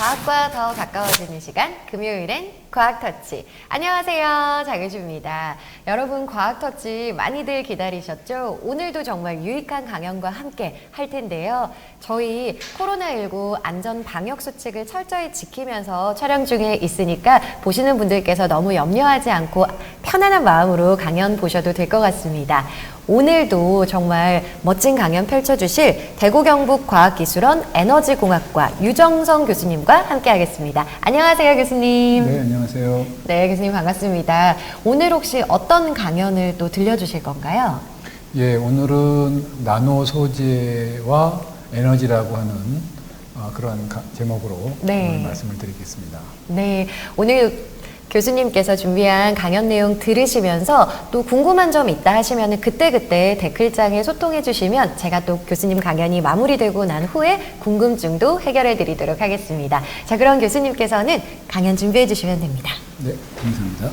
과학과 더 가까워지는 시간, 금요일엔 과학터치. 안녕하세요, 장혜주입니다. 여러분, 과학터치 많이들 기다리셨죠? 오늘도 정말 유익한 강연과 함께 할 텐데요. 저희 코로나19 안전 방역 수칙을 철저히 지키면서 촬영 중에 있으니까 보시는 분들께서 너무 염려하지 않고 편안한 마음으로 강연 보셔도 될 것 같습니다. 오늘도 정말 멋진 강연 펼쳐주실 대구경북과학기술원 에너지공학과 유정성 교수님과 함께 하겠습니다. 안녕하세요, 교수님. 네, 안녕하세요. 네, 교수님 반갑습니다. 오늘 혹시 어떤 강연을 또 들려주실 건가요? 예, 오늘은 나노 소재와 에너지라고 하는 그러한 제목으로 네. 오늘 말씀을 드리겠습니다. 네, 오늘 교수님께서 준비한 강연 내용 들으시면서 또 궁금한 점 있다 하시면 그때그때 댓글장에 소통해 주시면 제가 또 교수님 강연이 마무리되고 난 후에 궁금증도 해결해 드리도록 하겠습니다. 자, 그럼 교수님께서는 강연 준비해 주시면 됩니다. 네, 감사합니다.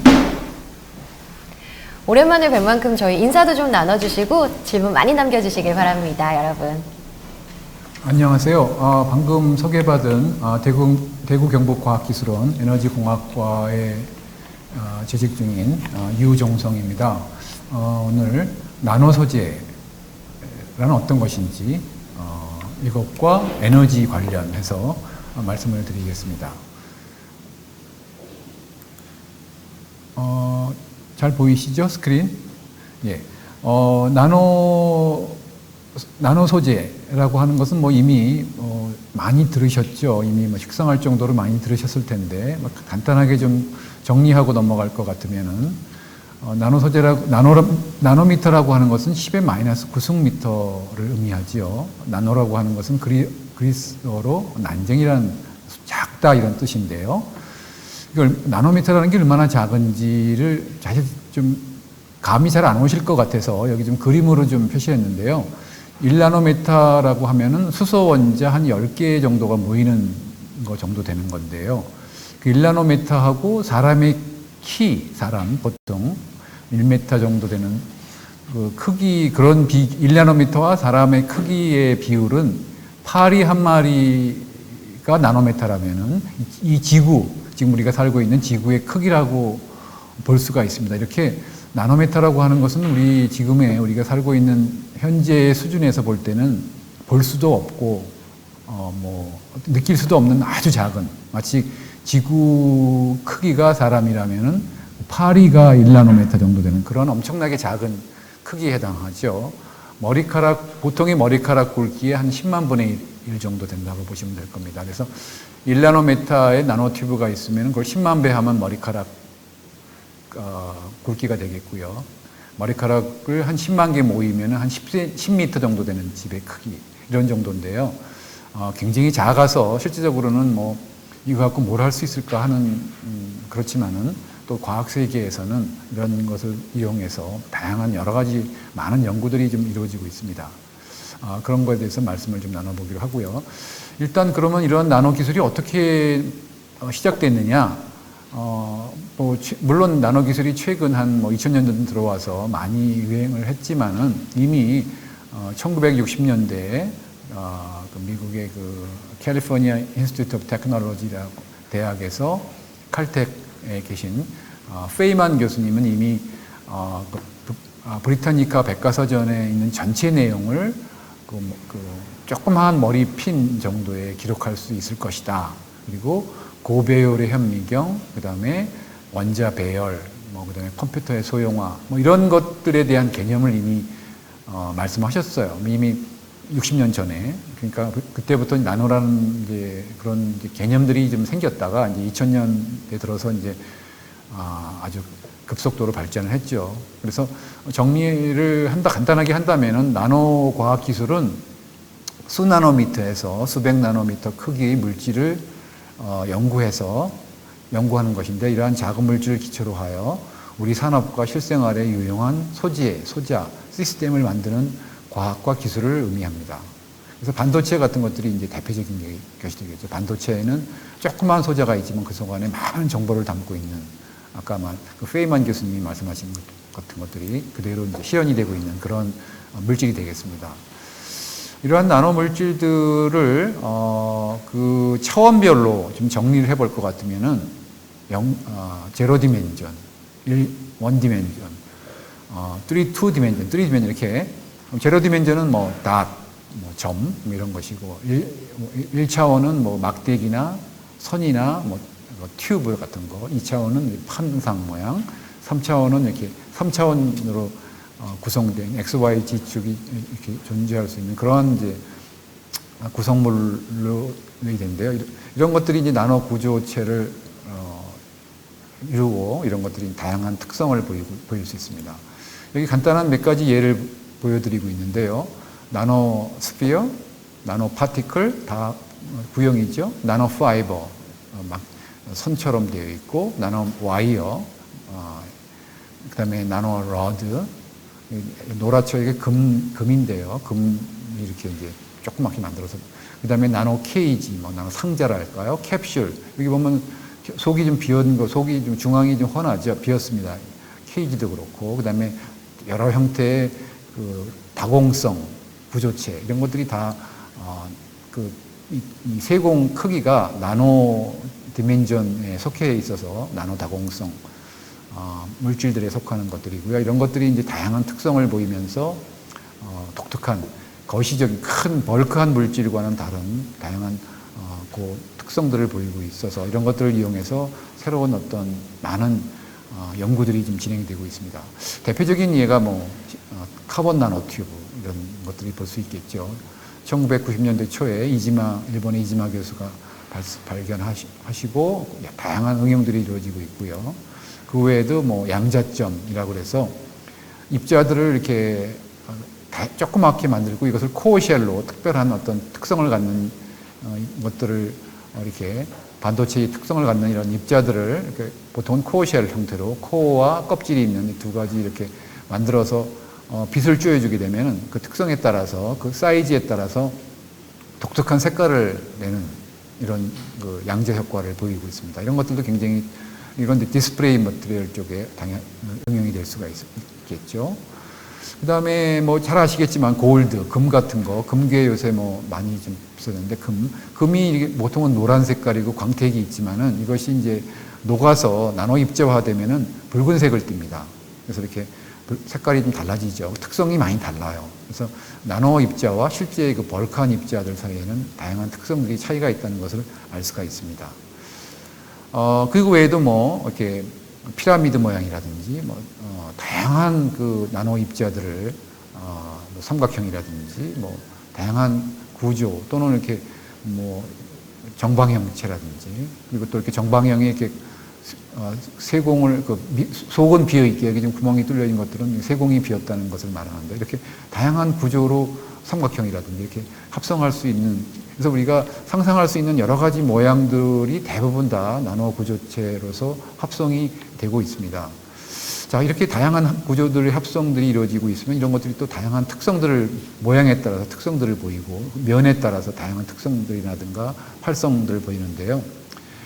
오랜만에 뵌 만큼 저희 인사도 좀 나눠주시고 질문 많이 남겨주시길 바랍니다, 여러분. 안녕하세요. 방금 소개받은 대구 경북과학기술원 에너지공학과에 재직 중인 유정성입니다. 오늘 나노 소재란 어떤 것인지 이것과 에너지 관련해서 말씀을 드리겠습니다. 잘 보이시죠? 스크린? 예. 나노 소재라고 하는 것은 뭐 이미 많이 들으셨죠. 이미 뭐 식상할 정도로 많이 들으셨을 텐데 간단하게 좀 정리하고 넘어갈 것 같으면은 나노미터라고 하는 것은 10의 마이너스 9승미터를 의미하지요. 나노라고 하는 것은 그리스어로 난쟁이라는 작다 이런 뜻인데요. 이걸 나노미터라는 게 얼마나 작은지를 사실 좀 감이 잘 안 오실 것 같아서 여기 좀 그림으로 좀 표시했는데요. 1나노미터라고 하면은 수소 원자 한 10개 정도가 모이는 거 정도 되는 건데요. 그 1나노미터하고 사람의 사람 보통 1m 정도 되는 그 크기, 1나노미터와 사람의 크기의 비율은 파리 한 마리가 나노미터라면은 이 지금 우리가 살고 있는 지구의 크기라고 볼 수가 있습니다. 이렇게 나노미터라고 하는 것은 우리가 살고 있는 현재의 수준에서 볼 때는 볼 수도 없고, 느낄 수도 없는 아주 작은, 마치 지구 크기가 사람이라면은 파리가 1나노미터 정도 되는 그런 엄청나게 작은 크기에 해당하죠. 보통의 머리카락 굵기의 한 10만 분의 1 정도 된다고 보시면 될 겁니다. 그래서 1나노미터의 나노튜브가 있으면 그걸 10만 배 하면 머리카락 굵기가 되겠고요. 머리카락을 한 10만 개 모이면 한 10m 정도 되는 집의 크기 이런 정도인데요. 굉장히 작아서 실질적으로는 이거 갖고 뭘 할 수 있을까 하는 그렇지만은 또 과학 세계에서는 이런 것을 이용해서 다양한 여러 가지 많은 연구들이 좀 이루어지고 있습니다. 그런 거에 대해서 말씀을 좀 나눠보기로 하고요. 일단 그러면 이런 나노 기술이 어떻게 시작됐느냐? 물론 나노 기술이 최근 한 2000년대 들어와서 많이 유행을 했지만은 이미 1960년대에 미국의 캘리포니아 인스티튜트 오브 테크놀로지라고 대학에서 칼텍에 계신 페이만 교수님은 이미 브리타니카 백과사전에 있는 전체 내용을 조그마한 머리 핀 정도에 기록할 수 있을 것이다. 그리고 고배율의 현미경, 그 다음에 원자 배열, 그 다음에 컴퓨터의 소형화, 이런 것들에 대한 개념을 이미 말씀하셨어요. 이미 60년 전에. 그러니까 그때부터 나노라는 그런 개념들이 좀 생겼다가 이제 2000년대 들어서 이제 아주 급속도로 발전을 했죠. 그래서 정리를 간단하게 한다면은 나노 과학 기술은 수나노미터에서 수백 나노미터 크기의 물질을 연구하는 것인데 이러한 작은 물질을 기초로 하여 우리 산업과 실생활에 유용한 소자, 시스템을 만드는 과학과 기술을 의미합니다. 그래서 반도체 같은 것들이 이제 대표적인 것이 되겠죠. 반도체에는 조그마한 소자가 있지만 그 속안에 많은 정보를 담고 있는 아까 페이만 교수님이 말씀하신 것 같은 것들이 그대로 이제 실현이 되고 있는 그런 물질이 되겠습니다. 이러한 나노 물질들을 그 차원별로 좀 정리를 해볼 것 같으면은 제로 디멘전, 원 디멘전, 투 디멘전 이렇게 제로 디멘전은 뭐 닷, 뭐 점 이런 것이고 1차원은 뭐 막대기나 선이나 뭐 튜브 같은 거, 2차원은 판상 모양, 3차원은 이렇게 3차원으로 구성된 XYZ 축이 이렇게 존재할 수 있는 그런 이제 구성물로 되는데요. 이런 것들이 이제 나노 구조체를 이루고 이런 것들이 다양한 특성을 보일 수 있습니다. 여기 간단한 몇 가지 예를 보여드리고 있는데요. 나노 스피어, 나노 파티클 다 구형이죠. 나노 파이버 막 선처럼 되어 있고, 나노 와이어, 그다음에 나노 러드, 노랗죠. 이게 금인데요. 금 이렇게 이제 조그맣게 만들어서, 그다음에 나노 케이지, 뭐 나노 상자랄까요? 캡슐. 여기 보면 속이 좀 비었는 거, 속이 좀 중앙이 좀 훤하죠. 비었습니다. 케이지도 그렇고, 그다음에 여러 형태의 그 다공성 구조체 이런 것들이 다 이 세공 크기가 나노 디멘전에 속해 있어서 나노 다공성 물질들에 속하는 것들이고요. 이런 것들이 이제 다양한 특성을 보이면서 독특한 거시적인 큰 벌크한 물질과는 다른 다양한 그 특성들을 보이고 있어서 이런 것들을 이용해서 새로운 어떤 많은 연구들이 지금 진행이 되고 있습니다. 대표적인 예가 뭐 카본 나노튜브 이런 것들이 볼 수 있겠죠. 1990년대 초에 일본의 이지마 교수가 발견하시고 다양한 응용들이 이루어지고 있고요. 그 외에도 뭐 양자점이라고 그래서 입자들을 이렇게 조그맣게 만들고 이것을 코어쉘로 특별한 어떤 특성을 갖는 것들을 이렇게 반도체의 특성을 갖는 이런 입자들을 이렇게 보통은 코어쉘 형태로 코어와 껍질이 있는 두 가지 이렇게 만들어서 빛을 쬐어주게 되면 그 특성에 따라서 그 사이즈에 따라서 독특한 색깔을 내는 이런 그 양자 효과를 보이고 있습니다. 이런 것들도 굉장히 이건 디스플레이 머티리얼 쪽에 응용이 될 수가 있겠죠. 그 다음에 뭐 잘 아시겠지만 골드, 금 같은 거, 금괴 요새 뭐 많이 좀 쓰는데 금이 보통은 노란 색깔이고 광택이 있지만은 이것이 이제 녹아서 나노 입자화되면은 붉은색을 띱니다. 그래서 이렇게 색깔이 좀 달라지죠. 특성이 많이 달라요. 그래서 나노 입자와 실제 그 벌크한 입자들 사이에는 다양한 특성들이 차이가 있다는 것을 알 수가 있습니다. 그리고 외에도 뭐 이렇게 피라미드 모양이라든지 뭐 다양한 그 나노 입자들을 뭐 삼각형이라든지 뭐 다양한 구조 또는 이렇게 뭐 정방형체라든지 그리고 또 이렇게 정방형이 이렇게 세공을 속은 비어 있게 여기 좀 구멍이 뚫려 있는 것들은 세공이 비었다는 것을 말하는데 이렇게 다양한 구조로 삼각형이라든지 이렇게 합성할 수 있는 그래서 우리가 상상할 수 있는 여러 가지 모양들이 대부분 다 나노 구조체로서 합성이 되고 있습니다. 자, 이렇게 다양한 구조들의 합성들이 이루어지고 있으면 이런 것들이 또 다양한 특성들을, 모양에 따라서 특성들을 보이고, 면에 따라서 다양한 특성들이라든가 활성들을 보이는데요.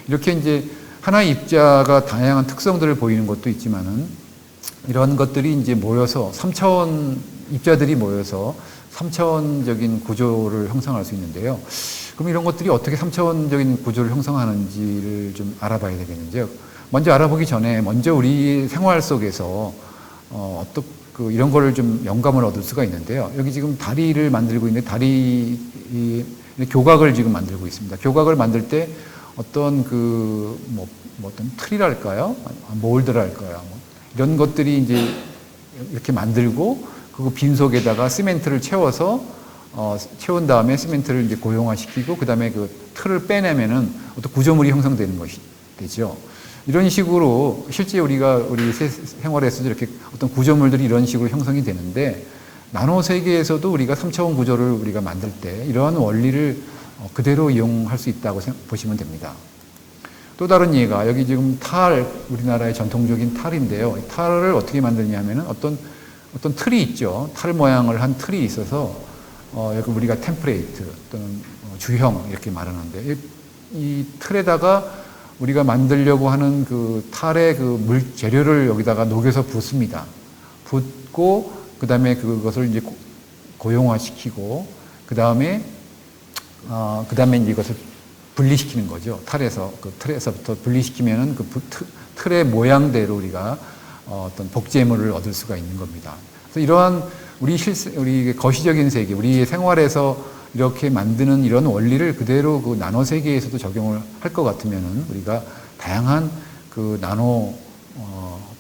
이렇게 이제 하나의 입자가 다양한 특성들을 보이는 것도 있지만은 이런 것들이 이제 모여서 3차원 입자들이 모여서 3차원적인 구조를 형성할 수 있는데요. 그럼 이런 것들이 어떻게 3차원적인 구조를 형성하는지를 좀 알아봐야 되겠는데요. 먼저 알아보기 전에 먼저 우리 생활 속에서 이런 거를 좀 영감을 얻을 수가 있는데요. 여기 지금 다리를 만들고 있는데 다리 교각을 지금 만들고 있습니다. 교각을 만들 때 어떤 어떤 틀이랄까요? 몰드랄까요? 이런 것들이 이제 이렇게 만들고 그 빈속에다가 시멘트를 채워서 채운 다음에 시멘트를 이제 고용화시키고 그 다음에 그 틀을 빼내면은 어떤 구조물이 형성되는 것이 되죠. 이런 식으로 실제 우리 생활에서도 이렇게 어떤 구조물들이 이런 식으로 형성이 되는데 나노 세계에서도 우리가 3차원 구조를 우리가 만들 때 이러한 원리를 그대로 이용할 수 있다고 보시면 됩니다. 또 다른 예가 여기 지금 우리나라의 전통적인 탈인데요. 탈을 어떻게 만드냐면은 어떤 틀이 있죠. 탈 모양을 한 틀이 있어서 여기 우리가 템플레이트 또는 주형 이렇게 말하는데 이 틀에다가 우리가 만들려고 하는 그 탈의 그 재료를 여기다가 녹여서 붓습니다. 붓고 그 다음에 그것을 이제 고용화시키고 그다음에 이제 이것을 분리시키는 거죠. 틀에서부터 분리시키면은 틀의 모양대로 우리가 어떤 복제물을 얻을 수가 있는 겁니다. 그래서 이러한 우리 거시적인 세계, 우리 생활에서 이렇게 만드는 이런 원리를 그대로 그 나노 세계에서도 적용을 할 것 같으면은 우리가 다양한 그 나노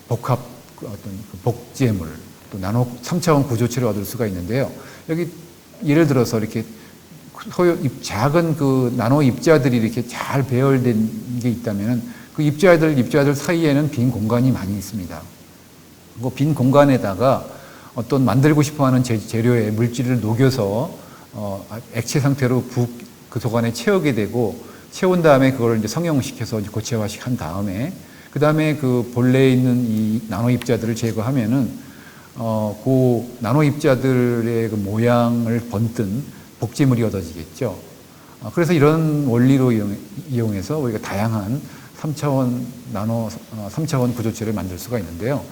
복합 어떤 그 복제물 또 나노 3차원 구조체를 얻을 수가 있는데요. 여기 예를 들어서 이렇게 작은 그 나노 입자들이 이렇게 잘 배열된 게 있다면 그 입자들 사이에는 빈 공간이 많이 있습니다. 그 빈 공간에다가 어떤 만들고 싶어 하는 재료에 물질을 녹여서 액체 상태로 그 속안에 채우게 되고 채운 다음에 그걸 이제 성형시켜서 고체화한 다음에 그 다음에 그 본래에 있는 이 나노 입자들을 제거하면은 그 나노 입자들의 그 모양을 번뜬 복제물이 얻어지겠죠. 그래서 이런 원리로 이용해서 우리가 다양한 3차원 구조체를 만들 수가 있는데요.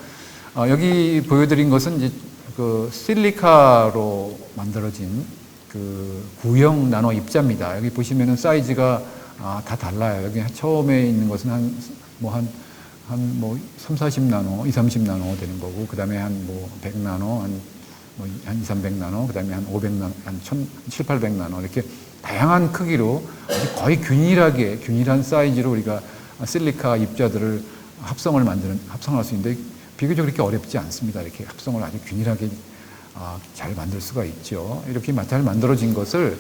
여기 보여드린 것은 이제 그 실리카로 만들어진 그 구형 나노 입자입니다. 여기 보시면은 사이즈가 다 달라요. 여기 처음에 있는 것은 한 3, 40나노, 2, 30나노 되는 거고, 그 다음에 한 100나노, 한 2, 300나노, 그 다음에 한 500나노, 한 7, 800나노, 이렇게 다양한 크기로 거의 균일한 사이즈로 우리가 실리카 입자들을 합성할 수 있는데, 비교적 그렇게 어렵지 않습니다. 이렇게 합성을 아주 균일하게 잘 만들 수가 있죠. 이렇게 잘 만들어진 것을,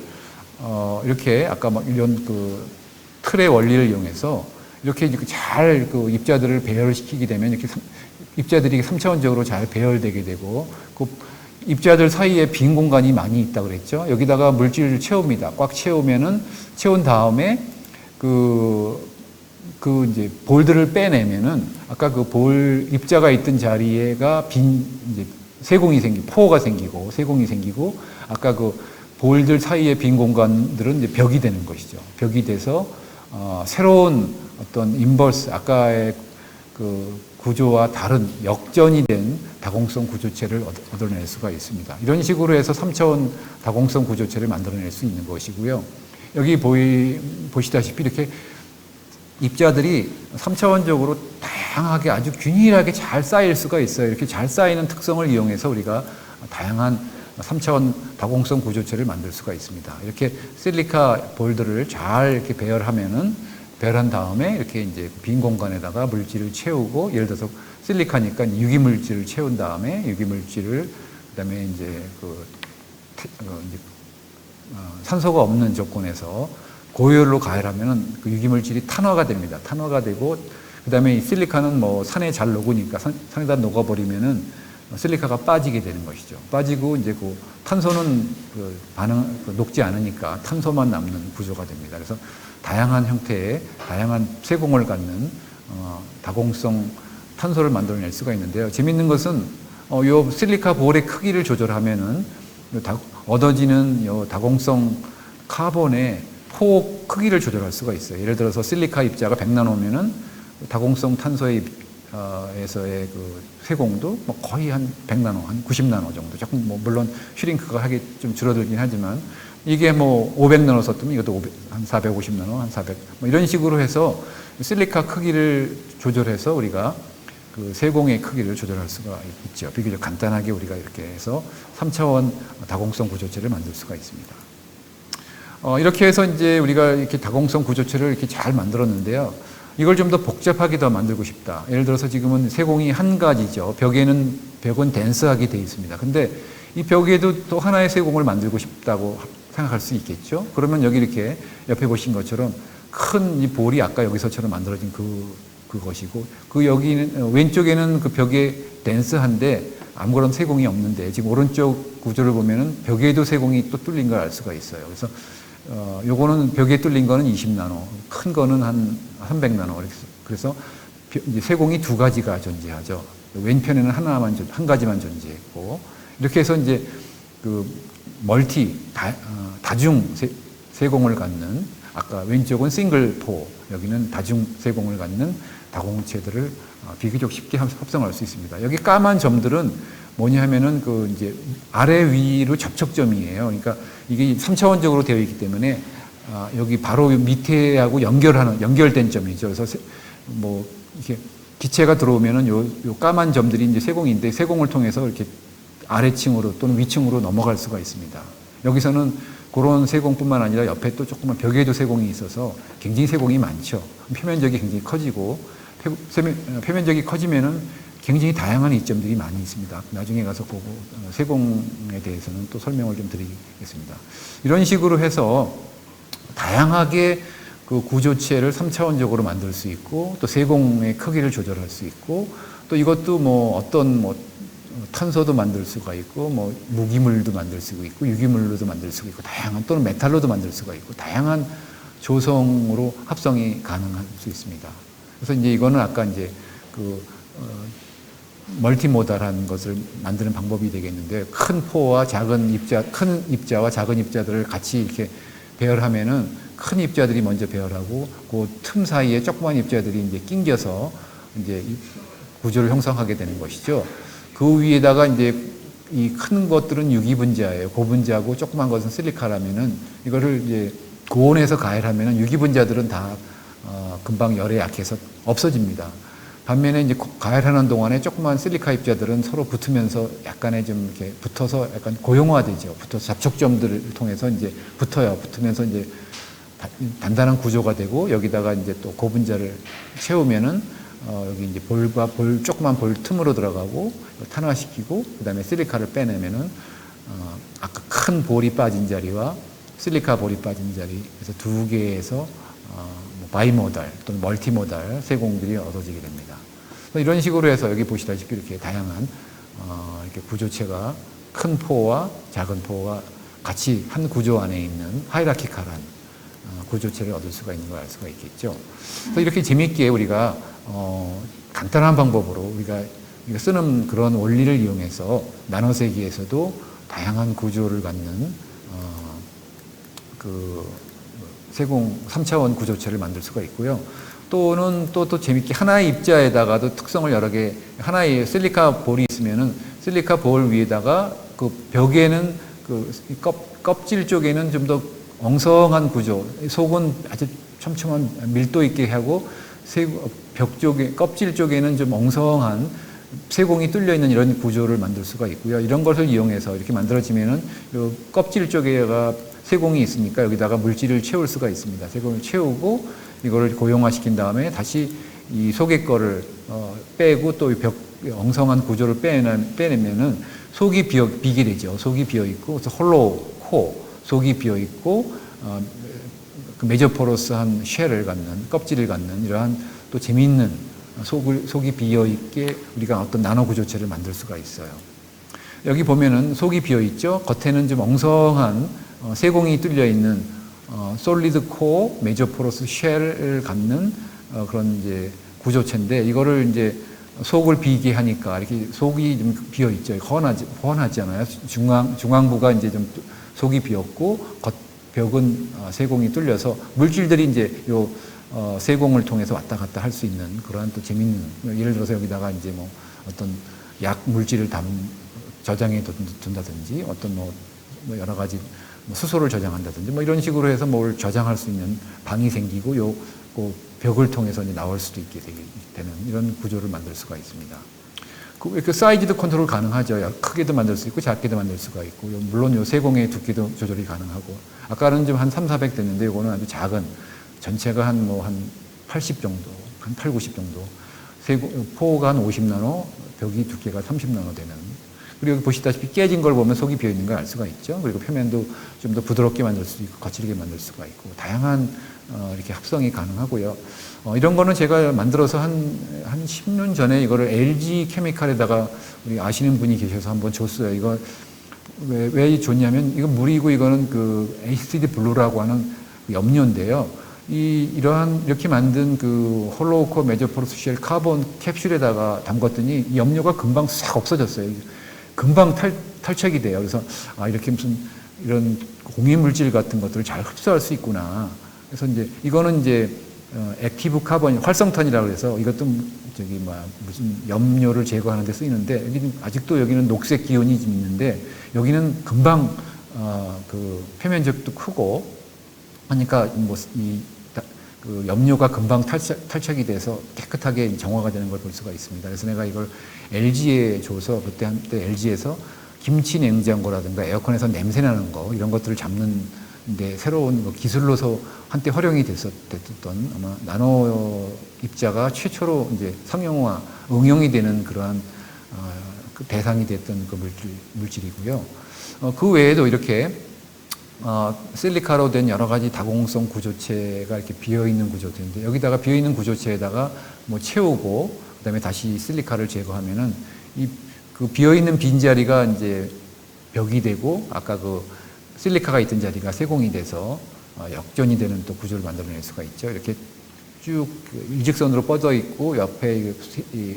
이렇게 아까 이런 그 틀의 원리를 이용해서 이렇게 잘 그 입자들을 배열을 시키게 되면 이렇게 입자들이 3차원적으로 잘 배열되게 되고 그 입자들 사이에 빈 공간이 많이 있다 그랬죠. 여기다가 물질을 채웁니다. 꽉 채운 다음에 이제 볼들을 빼내면은 아까 그 볼 입자가 있던 자리에가 이제 포가 생기고 세공이 생기고 아까 그 볼들 사이에 빈 공간들은 이제 벽이 되는 것이죠. 벽이 돼서 새로운 어떤 인버스, 아까의 그 구조와 다른 역전이 된 다공성 구조체를 얻어낼 수가 있습니다. 이런 식으로 해서 3차원 다공성 구조체를 만들어낼 수 있는 것이고요. 여기 보시다시피 이렇게 입자들이 3차원적으로 다양하게 아주 균일하게 잘 쌓일 수가 있어요. 이렇게 잘 쌓이는 특성을 이용해서 우리가 다양한 3차원 다공성 구조체를 만들 수가 있습니다. 이렇게 실리카 볼들을 잘 이렇게 배열한 다음에 이렇게 이제 빈 공간에다가 물질을 채우고, 예를 들어서 실리카니까 유기물질을 채운 다음에 유기물질을 그다음에 이제 산소가 없는 조건에서 고열로 가열하면은 그 유기물질이 탄화가 됩니다. 탄화가 되고 그다음에 이 실리카는 산에 잘 녹으니까 산에다 녹아버리면은 실리카가 빠지게 되는 것이죠. 빠지고 이제 그 탄소는 녹지 않으니까 탄소만 남는 구조가 됩니다. 그래서 다양한 형태의 다양한 세공을 갖는 다공성 탄소를 만들어낼 수가 있는데요. 재밌는 것은 요 실리카 볼의 크기를 조절하면은 얻어지는 요 다공성 카본의 포 크기를 조절할 수가 있어요. 예를 들어서 실리카 입자가 100나노면은 다공성 탄소의 에서의 그 세공도 거의 한 100나노, 한 90나노 정도. 조금 물론 슈링크가 하기 좀 줄어들긴 하지만 이게 500나노 썼으면 이것도 한 450나노, 한 400, 이런 식으로 해서 실리카 크기를 조절해서 우리가 그 세공의 크기를 조절할 수가 있죠. 비교적 간단하게 우리가 이렇게 해서 3차원 다공성 구조체를 만들 수가 있습니다. 이렇게 해서 이제 우리가 이렇게 다공성 구조체를 이렇게 잘 만들었는데요. 이걸 좀 더 복잡하게 더 만들고 싶다. 예를 들어서 지금은 세공이 한 가지죠. 벽은 덴스하게 되어 있습니다. 근데 이 벽에도 또 하나의 세공을 만들고 싶다고 생각할 수 있겠죠. 그러면 여기 이렇게 옆에 보신 것처럼 큰 이 볼이 아까 여기서처럼 만들어진 그것이고, 여기는 왼쪽에는 그 벽에 덴스한데 아무런 세공이 없는데, 지금 오른쪽 구조를 보면은 벽에도 세공이 또 뚫린 걸 알 수가 있어요. 그래서 요거는 벽에 뚫린 거는 20나노, 큰 거는 한 300나노. 그래서 이제 세공이 두 가지가 존재하죠. 왼편에는 한 가지만 존재했고, 이렇게 해서 이제 그 다중 세공을 갖는, 아까 왼쪽은 싱글 포, 여기는 다중 세공을 갖는 다공체들을 비교적 쉽게 합성할 수 있습니다. 여기 까만 점들은 뭐냐 하면은 그 이제 아래 위로 접촉점이에요. 그러니까 이게 3차원적으로 되어 있기 때문에 여기 바로 밑에하고 연결된 점이죠. 그래서 뭐 이렇게 기체가 들어오면은 요 까만 점들이 이제 세공인데 세공을 통해서 이렇게 아래층으로 또는 위층으로 넘어갈 수가 있습니다. 여기서는 그런 세공뿐만 아니라 옆에 또 조그만 벽에도 세공이 있어서 굉장히 세공이 많죠. 표면적이 굉장히 커지고 표면적이 커지면은 굉장히 다양한 이점들이 많이 있습니다. 나중에 가서 보고 세공에 대해서는 또 설명을 좀 드리겠습니다. 이런 식으로 해서 다양하게 그 구조체를 3차원적으로 만들 수 있고 또 세공의 크기를 조절할 수 있고 또 이것도 뭐 어떤 뭐 탄소도 만들 수가 있고 뭐 무기물도 만들 수가 있고 유기물로도 만들 수가 있고 다양한 또는 메탈로도 만들 수가 있고 다양한 조성으로 합성이 가능할 수 있습니다. 그래서 이제 이거는 아까 이제 그 멀티모달한 것을 만드는 방법이 되겠는데 큰 포와 작은 입자, 큰 입자와 작은 입자들을 같이 이렇게 배열하면은 큰 입자들이 먼저 배열하고 그 틈 사이에 조그만 입자들이 이제 낑겨서 이제 구조를 형성하게 되는 것이죠. 그 위에다가 이제 이 큰 것들은 유기분자예요. 고분자고 조그만 것은 실리카라면은 이거를 이제 고온에서 가열하면은 유기분자들은 다 금방 열에 약해서 없어집니다. 반면에 이제 가열하는 동안에 조그만 실리카 입자들은 서로 붙으면서 약간의 좀 이렇게 붙어서 약간 고용화되죠. 붙어서 접촉점들을 통해서 이제 붙으면서 이제 단단한 구조가 되고 여기다가 이제 또 고분자를 채우면은 여기 이제 조그만 볼 틈으로 들어가고 탄화시키고 그다음에 실리카를 빼내면은 아까 큰 볼이 빠진 자리와 실리카 볼이 빠진 자리 그래서 두 개에서 바이모달 또는 멀티모달 세공들이 얻어지게 됩니다. 이런 식으로 해서 여기 보시다시피 이렇게 다양한 이렇게 구조체가 큰 포와 작은 포와 같이 한 구조 안에 있는 하이라키칼한 구조체를 얻을 수가 있는 걸 알 수가 있겠죠. 그래서 이렇게 재미있게 우리가 간단한 방법으로 우리가 쓰는 그런 원리를 이용해서 나노세기에서도 다양한 구조를 갖는 그 세공 3차원 구조체를 만들 수가 있고요. 또는 또 재밌게 하나의 입자에다가도 특성을 여러 개 하나의 실리카 볼이 있으면은 실리카 볼 위에다가 그 벽에는 그 껍질 쪽에는 좀 더 엉성한 구조, 속은 아주 촘촘한 밀도 있게 하고 벽 쪽에 껍질 쪽에는 좀 엉성한 세공이 뚫려 있는 이런 구조를 만들 수가 있고요. 이런 것을 이용해서 이렇게 만들어지면은 요 껍질 쪽에가 세공이 있으니까 여기다가 물질을 채울 수가 있습니다. 세공을 채우고 이거를 고용화시킨 다음에 다시 이 속의 거를 빼고 또 벽 엉성한 구조를 빼내면은 속이 비게 되죠. 속이 비어 있고 그래서 홀로우 코 속이 비어 있고 그 메조포러스한 쉘을 갖는 껍질을 갖는 이러한 또 재미있는 속이 비어 있게 우리가 어떤 나노 구조체를 만들 수가 있어요. 여기 보면은 속이 비어 있죠. 겉에는 좀 엉성한 세공이 뚫려 있는 솔리드 코어 메조포러스 쉘을 갖는 그런 이제 구조체인데 이거를 이제 속을 비게 하니까 이렇게 속이 좀 비어 있죠. 훤하지 않아요. 중앙부가 이제 좀 속이 비었고 겉벽은 세공이 뚫려서 물질들이 이제 요 세공을 통해서 왔다 갔다 할 수 있는 그러한 또 재밌는 예를 들어서 여기다가 이제 뭐 어떤 약 물질을 저장해 둔다든지 어떤 뭐 여러 가지 수소를 저장한다든지 뭐 이런 식으로 해서 뭘 저장할 수 있는 방이 생기고 그 벽을 통해서 이제 나올 수도 있게 되는 이런 구조를 만들 수가 있습니다. 그 사이즈도 컨트롤 가능하죠. 크게도 만들 수 있고 작게도 만들 수가 있고 물론 요 세공의 두께도 조절이 가능하고 아까는 좀 한 300-400 됐는데 이거는 아주 작은 전체가 한 80 정도, 한 8, 90 정도 포가 한 50나노, 벽이 두께가 30나노 되는 그리고 여기 보시다시피 깨진 걸 보면 속이 비어 있는 걸 알 수가 있죠. 그리고 표면도 좀 더 부드럽게 만들 수 있고 거칠게 만들 수가 있고 다양한 이렇게 합성이 가능하고요. 이런 거는 제가 만들어서 한 10년 전에 이거를 LG 케미칼에다가 우리 아시는 분이 계셔서 한번 줬어요. 이거 왜 줬냐면 이건 물이고 이거는 그 에이시드 블루라고 하는 염료인데요. 이렇게 만든 그 홀로우코 메조포러스 쉘 카본 캡슐에다가 담갔더니 이 염료가 금방 싹 없어졌어요. 금방 탈착이 돼요. 그래서 이렇게 무슨 이런 공해 물질 같은 것들을 잘 흡수할 수 있구나. 그래서 이제 이거는 이제 액티브 카본, 활성탄이라고 해서 이것도 무슨 염료를 제거하는 데 쓰이는데, 여기는 아직도 여기는 녹색 기운이 좀 있는데, 여기는 금방, 그 표면적도 크고, 하니까 그 염료가 금방 탈착이 돼서 깨끗하게 정화가 되는 걸 볼 수가 있습니다. 그래서 내가 이걸 LG에 줘서, 그때 한때 LG에서 김치 냉장고라든가 에어컨에서 냄새 나는 거, 이런 것들을 잡는 데 새로운 기술로서 한때 활용이 됐었던 아마 나노 입자가 최초로 이제 상용화, 응용이 되는 그러한 그 대상이 됐던 그 물질이고요. 그 외에도 이렇게 실리카로 된 여러 가지 다공성 구조체가 이렇게 비어있는 구조체인데, 여기다가 비어있는 구조체에다가 뭐 채우고, 그 다음에 다시 실리카를 제거하면은 그 비어있는 빈자리가 이제 벽이 되고, 아까 그 실리카가 있던 자리가 세공이 돼서 역전이 되는 또 구조를 만들어낼 수가 있죠. 이렇게 쭉 일직선으로 뻗어 있고, 옆에 이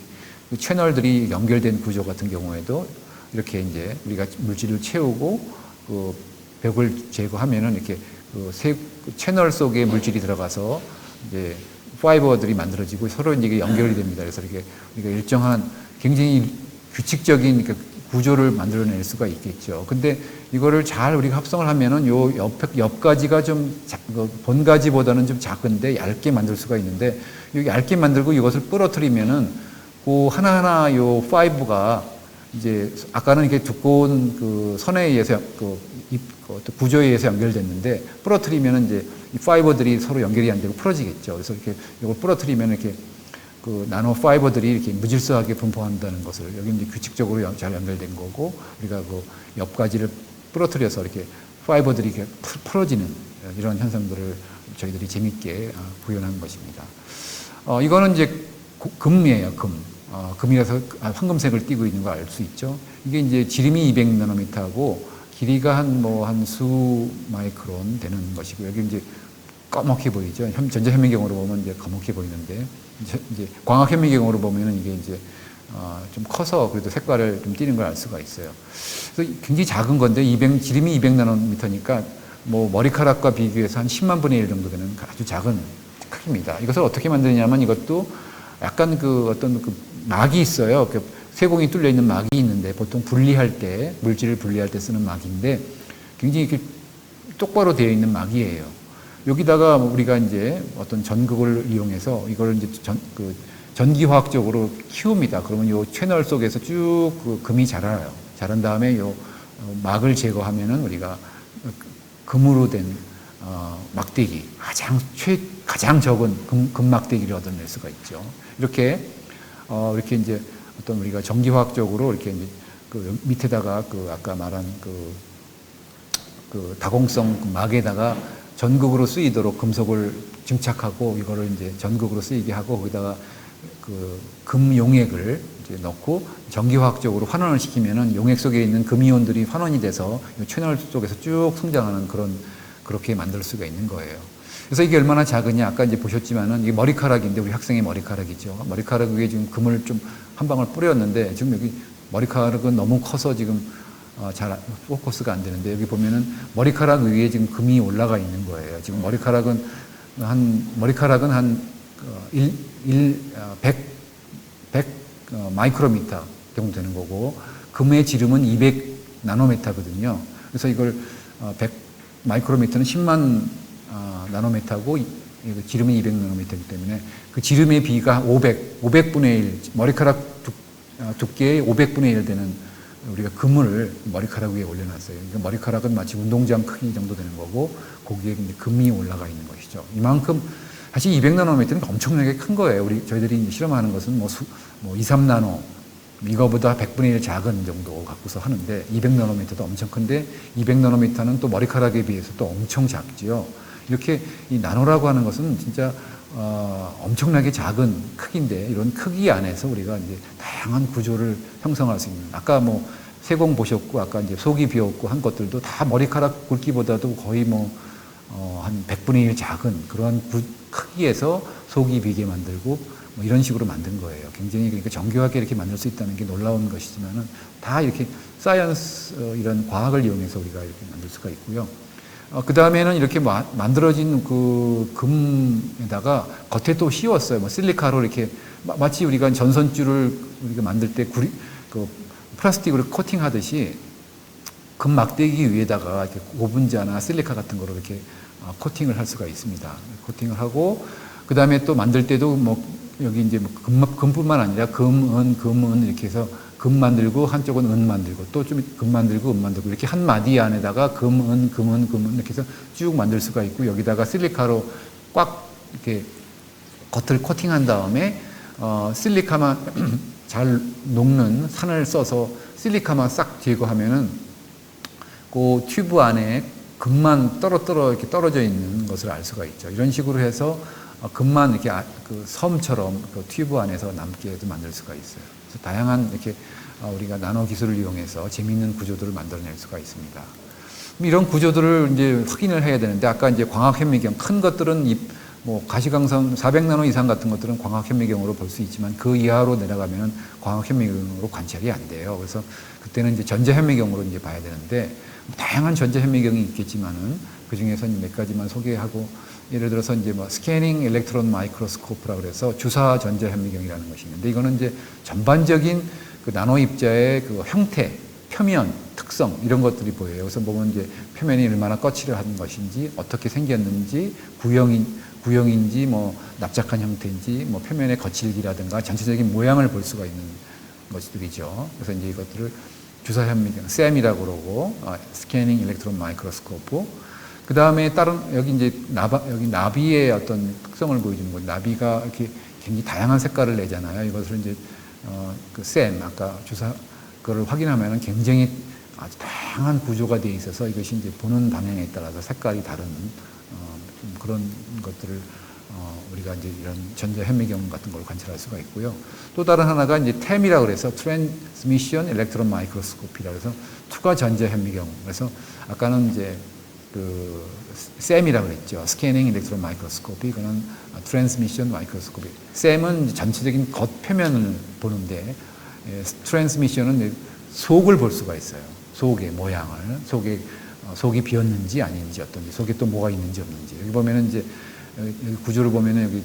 채널들이 연결된 구조 같은 경우에도 이렇게 이제 우리가 물질을 채우고 그 벽을 제거하면은 이렇게 그 채널 속에 물질이 들어가서 이제 파이버들이 만들어지고 서로 이제 연결이 됩니다. 그래서 이렇게 우리가 일정한 굉장히 규칙적인 구조를 만들어낼 수가 있겠죠. 근데 이거를 잘 우리가 합성을 하면은 요 옆가지가 좀 본가지보다는 좀 작은데 얇게 만들 수가 있는데, 여기 얇게 만들고 이것을 부러뜨리면은 그 하나하나 요 파이브가 이제 아까는 이렇게 두꺼운 그 선에 의해서 구조에 의해서 연결됐는데, 부러뜨리면은 이제 이 파이버들이 서로 연결이 안 되고 풀어지겠죠. 그래서 이렇게 이걸 부러뜨리면 이렇게 그 나노 파이버들이 이렇게 무질서하게 분포한다는 것을, 여기 이제 규칙적으로 잘 연결된 거고, 우리가 그 옆가지를 부러뜨려서 이렇게 파이버들이 이렇게 풀어지는 이런 현상들을 저희들이 재밌게 구현한 것입니다. 이거는 이제 금이에요, 금. 금이라서 황금색을 띠고 있는 거 알 수 있죠. 이게 이제 지름이 200나노미터하고 길이가 한 수 마이크론 되는 것이고, 여기 이제 까맣게 보이죠. 전자현미경으로 보면 이제 검게 보이는데, 이제 광학현미경으로 보면은 이게 이제 좀 커서 그래도 색깔을 좀 띠는 걸 알 수가 있어요. 그래서 굉장히 작은 건데, 지름이 200나노미터니까 뭐 머리카락과 비교해서 한 10만 분의 1 정도 되는 아주 작은 크기입니다. 이것을 어떻게 만드냐면, 이것도 약간 어떤 막이 있어요. 세공이 뚫려 있는 막이 있는데, 보통 물질을 분리할 때 쓰는 막인데, 굉장히 이렇게 똑바로 되어 있는 막이에요. 여기다가 우리가 이제 어떤 전극을 이용해서 이걸 이제 전기화학적으로 키웁니다. 그러면 요 채널 속에서 쭉 금이 자라요. 자란 다음에 요 막을 제거하면은 우리가 금으로 된 막대기, 가장 적은 금 막대기를 얻어낼 수가 있죠. 이렇게 이제 어떤 우리가 전기화학적으로 이렇게 이제 그 밑에다가 아까 말한 그 다공성 막에다가 전극으로 쓰이도록 금속을 증착하고, 이거를 이제 전극으로 쓰이게 하고, 거기다가 금 용액을 이제 넣고 전기화학적으로 환원을 시키면은 용액 속에 있는 금이온들이 환원이 돼서 이 채널 속에서 쭉 성장하는 그렇게 만들 수가 있는 거예요. 그래서 이게 얼마나 작으냐, 아까 이제 보셨지만은 이게 머리카락인데, 우리 학생의 머리카락이죠. 머리카락 위에 지금 금을 좀 한 방울 뿌렸는데, 지금 여기 머리카락은 너무 커서 지금 잘 포커스가 안 되는데, 여기 보면은 머리카락 위에 지금 금이 올라가 있는 거예요. 지금 머리카락은 한 100 마이크로미터 정도 되는 거고, 금의 지름은 200 나노미터거든요. 그래서 이걸 100 마이크로미터는 10만 나노미터고, 지름이 200 나노미터이기 때문에 그 지름의 비가 500분의 1, 머리카락 두께의 500분의 1 되는 우리가 금을 머리카락 위에 올려놨어요. 그러니까 머리카락은 마치 운동장 크기 정도 되는 거고, 거기에 이제 금이 올라가 있는 것이죠. 이만큼, 사실 200나노미터는 엄청나게 큰 거예요. 저희들이 실험하는 것은 뭐 2, 3나노, 이거보다 100분의 1 작은 정도 갖고서 하는데, 200나노미터도 엄청 큰데, 200나노미터는 또 머리카락에 비해서 또 엄청 작지요. 이렇게 이 나노라고 하는 것은 진짜 엄청나게 작은 크기인데, 이런 크기 안에서 우리가 이제 다양한 구조를 형성할 수 있는, 아까 뭐 세공 보셨고, 아까 이제 속이 비었고 한 것들도 다 머리카락 굵기보다도 거의 한 100분의 1 작은 그러한 크기에서 속이 비게 만들고 뭐 이런 식으로 만든 거예요. 굉장히 그러니까 정교하게 이렇게 만들 수 있다는 게 놀라운 것이지만은, 다 이렇게 사이언스, 이런 과학을 이용해서 우리가 이렇게 만들 수가 있고요. 그 다음에는 이렇게 만들어진 그 금에다가 겉에 또 씌웠어요. 뭐 실리카로 이렇게 마치 우리가 전선줄을 우리가 만들 때 그 플라스틱으로 코팅하듯이 금 막대기 위에다가 이렇게 고분자나 실리카 같은 거로 이렇게 코팅을 할 수가 있습니다. 코팅을 하고 그 다음에 또 만들 때도 뭐 여기 이제 뭐 금뿐만 아니라 금은 이렇게 해서 금 만들고 한쪽은 은 만들고 또 좀 금 만들고 은 만들고 이렇게 한 마디 안에다가 금은 이렇게 해서 쭉 만들 수가 있고 여기다가 실리카로 꽉 이렇게 겉을 코팅한 다음에 실리카만 잘 녹는 산을 써서 실리카만 싹 제거하면은 그 튜브 안에 금만 이렇게 떨어져 있는 것을 알 수가 있죠. 이런 식으로 해서 금만 이렇게 그 섬처럼 그 튜브 안에서 남게도 만들 수가 있어요. 그래서 다양한 이렇게 우리가 나노 기술을 이용해서 재미있는 구조들을 만들어낼 수가 있습니다. 이런 구조들을 이제 확인을 해야 되는데 아까 이제 광학 현미경 큰 것들은 뭐 가시광선 400나노 이상 같은 것들은 광학 현미경으로 볼 수 있지만 그 이하로 내려가면 광학 현미경으로 관찰이 안 돼요. 그래서 그때는 이제 전자 현미경으로 이제 봐야 되는데 다양한 전자 현미경이 있겠지만은 그 중에서 몇 가지만 소개하고 예를 들어서 이제 뭐 스캐닝 일렉트론 마이크로스코프라 그래서 주사 전자 현미경이라는 것이 있는데 이거는 이제 전반적인 그 나노 입자의 그 형태, 표면, 특성 이런 것들이 보여요. 그래서 보면 이제 표면이 얼마나 거칠어한 것인지 어떻게 생겼는지 구형인지 뭐 납작한 형태인지 뭐 표면의 거칠기라든가 전체적인 모양을 볼 수가 있는 것들이죠. 그래서 이제 이것들을 주사 현미경, SEM이라고 그러고 스캐닝 일렉트론 마이크로스코프. 그 다음에 다른 여기 이제 여기 나비의 어떤 특성을 보여주는 거예요. 나비가 이렇게 굉장히 다양한 색깔을 내잖아요. 이것을 이제 그 SEM 아까 주사 그걸 확인하면은 굉장히 아주 다양한 구조가 되어 있어서 이것이 이제 보는 방향에 따라서 색깔이 다른 그런 것들을 우리가 이제 이런 전자 현미경 같은 걸 관찰할 수가 있고요. 또 다른 하나가 이제 TEM이라고 그래서 트랜스미션 일렉트론 마이크로스코피라고 해서 투과 전자 현미경. 그래서 아까는 이제 그 SEM이라고 그랬죠. 스캐닝 일렉트론 마이크로스코피. 이거는 트랜스미션 마이크로스코피. SEM은 전체적인 겉 표면을 보는데 트랜스미션은 속을 볼 수가 있어요. 속의 모양을, 속이 비었는지 아닌지 어떤지, 속에 또 뭐가 있는지 없는지. 여기 보면은 이제 여기 구조를 보면은 여기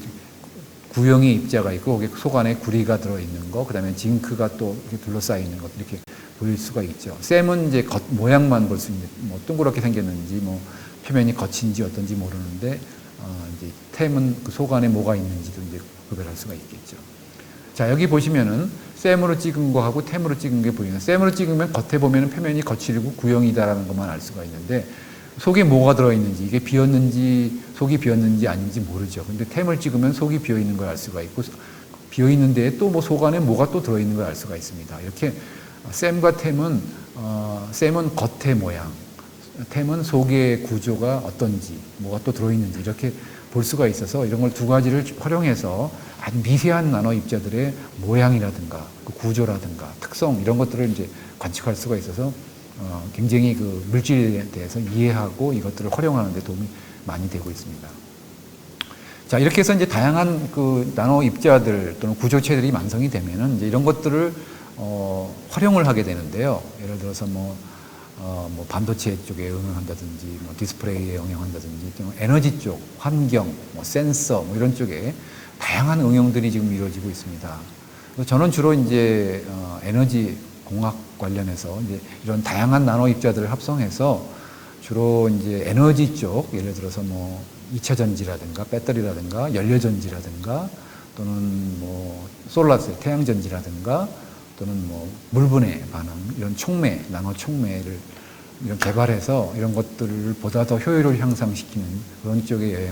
구형의 입자가 있고 거기 속 안에 구리가 들어있는 거, 그 다음에 징크가 또 이렇게 둘러싸여 있는 것 이렇게 보일 수가 있죠. 셈은 이제 겉 모양만 볼 수 있는, 뭐 동그랗게 생겼는지, 뭐 표면이 거친지 어떤지 모르는데, 이제 템은 그 속 안에 뭐가 있는지도 이제 구별할 수가 있겠죠. 자, 여기 보시면은 셈으로 찍은 거하고 템으로 찍은 게 보이는. 셈으로 찍으면 겉에 보면은 표면이 거칠고 구형이다라는 것만 알 수가 있는데 속에 뭐가 들어있는지, 이게 비었는지, 속이 비었는지 아닌지 모르죠. 근데 템을 찍으면 속이 비어있는 걸 알 수가 있고, 비어있는 데에 또 뭐 속 안에 뭐가 또 들어있는 걸 알 수가 있습니다. 이렇게 셈과 템은, 셈은 겉의 모양, 템은 속의 구조가 어떤지, 뭐가 또 들어있는지 이렇게 볼 수가 있어서 이런 걸 두 가지를 활용해서 아주 미세한 나노 입자들의 모양이라든가 그 구조라든가 특성 이런 것들을 이제 관측할 수가 있어서 굉장히 그 물질에 대해서 이해하고 이것들을 활용하는 데 도움이 많이 되고 있습니다. 자, 이렇게 해서 이제 다양한 그 나노 입자들 또는 구조체들이 완성이 되면은 이제 이런 것들을 활용을 하게 되는데요. 예를 들어서 뭐 반도체 쪽에 응용한다든지, 뭐 디스플레이에 응용한다든지, 에너지 쪽, 환경, 뭐 센서, 뭐 이런 쪽에 다양한 응용들이 지금 이루어지고 있습니다. 저는 주로 이제 에너지 공학 관련해서 이제 이런 다양한 나노 입자들을 합성해서 주로 이제 에너지 쪽, 예를 들어서 뭐 2차 전지라든가 배터리라든가 연료전지라든가 또는 뭐 솔라셀, 태양전지라든가 또는 뭐 물분해 반응, 이런 촉매, 나노 촉매를 이런 개발해서 이런 것들을 보다 더 효율을 향상시키는 그런 쪽의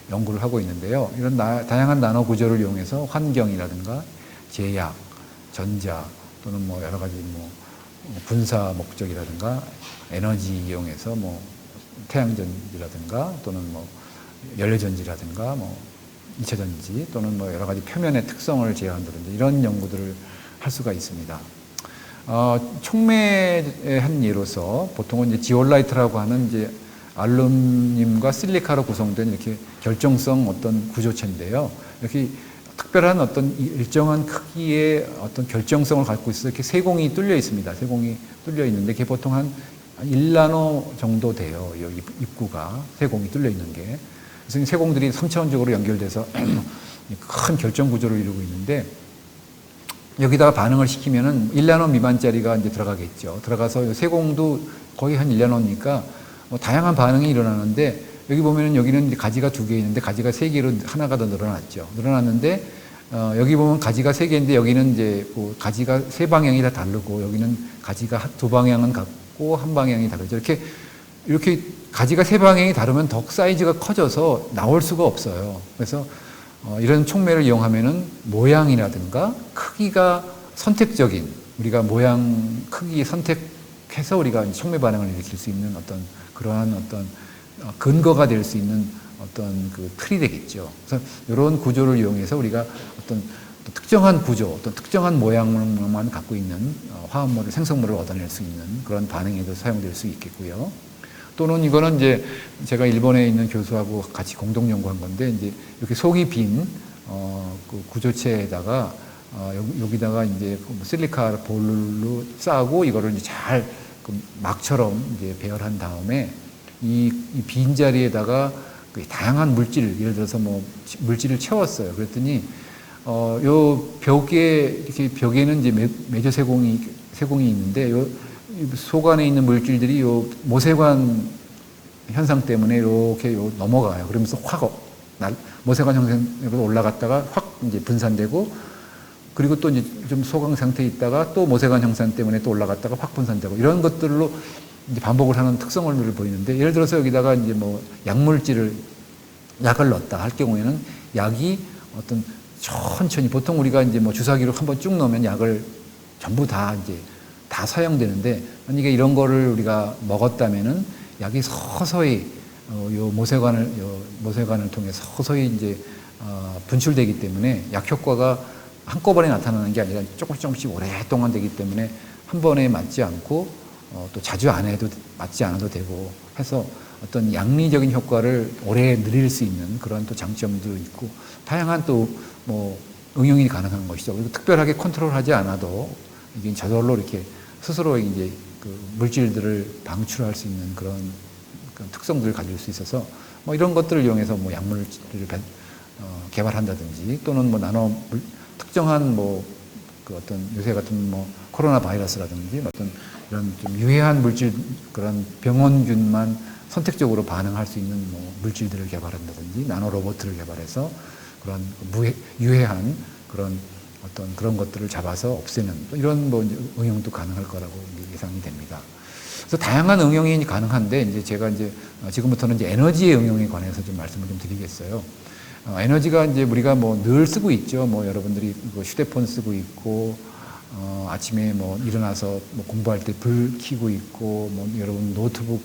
연구를 하고 있는데요. 이런 다양한 나노 구조를 이용해서 환경이라든가 제약, 전자 또는 뭐 여러 가지 뭐 분사 목적이라든가 에너지 이용해서 뭐 태양전지라든가 또는 뭐 연료전지라든가 뭐 2차 전지 또는 뭐 여러 가지 표면의 특성을 제어한다든지 이런 연구들을 할 수가 있습니다. 촉매의 한 예로서 보통은 이제 지올라이트라고 하는 이제 알루미늄과 실리카로 구성된 이렇게 결정성 어떤 구조체인데요. 이렇게 특별한 어떤 일정한 크기의 어떤 결정성을 갖고 있어서 이렇게 세공이 뚫려 있습니다. 세공이 뚫려 있는데 이게 보통 한 1나노 정도 돼요. 이 입구가 세공이 뚫려 있는 게. 그래서 이 세공들이 3차원적으로 연결돼서 큰 결정 구조를 이루고 있는데 여기다가 반응을 시키면은 1나노 미만짜리가 이제 들어가겠죠. 들어가서 세공도 거의 한 1나노니까 뭐 다양한 반응이 일어나는데 여기 보면은 여기는 이제 가지가 2개 있는데 가지가 3개로 하나가 더 늘어났죠. 늘어났는데 여기 보면 가지가 3개인데 여기는 이제 그 가지가 3방향이 다 다르고 여기는 가지가 2방향은 같고 한 방향이 다르죠. 이렇게 가지가 3방향이 다르면 덕 사이즈가 커져서 나올 수가 없어요. 그래서 이런 촉매를 이용하면은 모양이라든가 크기가 선택적인 우리가 모양 크기 선택해서 우리가 촉매 반응을 일으킬 수 있는 어떤 그러한 어떤 근거가 될 수 있는 어떤 그 틀이 되겠죠. 그래서 이런 구조를 이용해서 우리가 어떤 특정한 구조, 어떤 특정한 모양만 갖고 있는 화합물을 생성물을 얻어낼 수 있는 그런 반응에도 사용될 수 있겠고요. 또는 이거는 이제 제가 일본에 있는 교수하고 같이 공동 연구한 건데 이제 이렇게 속이 빈 그 구조체에다가 여기다가 이제 실리카 볼로 싸고 이거를 이제 잘 그 막처럼 이제 배열한 다음에 이 빈자리에다가 그 다양한 물질, 예를 들어서 뭐 물질을 채웠어요. 그랬더니 요 벽에 이렇게 벽에는 이제 매저 세공이 있는데 요 속 안에 있는 물질들이 요 모세관 현상 때문에 이렇게 넘어가요. 그러면서 확 모세관 형상으로 올라갔다가 확 이제 분산되고 그리고 또 이제 좀 소강 상태에 있다가 또 모세관 형상 때문에 또 올라갔다가 확 분산되고 이런 것들로 이제 반복을 하는 특성을 보이는데 예를 들어서 여기다가 이제 뭐 약을 넣었다 할 경우에는 약이 어떤 천천히 보통 우리가 이제 뭐 주사기로 한번 쭉 넣으면 약을 전부 다 이제 다 사용되는데 만약에 이런 거를 우리가 먹었다면은 약이 서서히 요 모세관을 통해 서서히 이제 분출되기 때문에 약 효과가 한꺼번에 나타나는 게 아니라 조금씩 오랫동안 되기 때문에 한 번에 맞지 않고 또 자주 안 해도 맞지 않아도 되고 해서 어떤 양리적인 효과를 오래 누릴 수 있는 그런 또 장점도 있고 다양한 또 뭐 응용이 가능한 것이죠. 그리고 특별하게 컨트롤하지 않아도 이게 저절로 이렇게 스스로 이제 그 물질들을 방출할 수 있는 그런 특성들을 가질 수 있어서 뭐 이런 것들을 이용해서 뭐 약물을 개발한다든지 또는 뭐 특정한 뭐 그 어떤 요새 같은 뭐 코로나 바이러스라든지 어떤 이런 좀 유해한 물질 그런 병원균만 선택적으로 반응할 수 있는 뭐 물질들을 개발한다든지 나노 로봇을 개발해서 그런 유해한 그런 어떤 그런 것들을 잡아서 없애는 이런 뭐 응용도 가능할 거라고 예상이 됩니다. 그래서 다양한 응용이 가능한데 이제 제가 이제 지금부터는 이제 에너지의 응용에 관해서 좀 말씀을 좀 드리겠어요. 에너지가 이제 우리가 뭐 늘 쓰고 있죠. 뭐 여러분들이 휴대폰 쓰고 있고, 아침에 뭐 일어나서 뭐 공부할 때 불 켜고 있고, 뭐 여러분 노트북,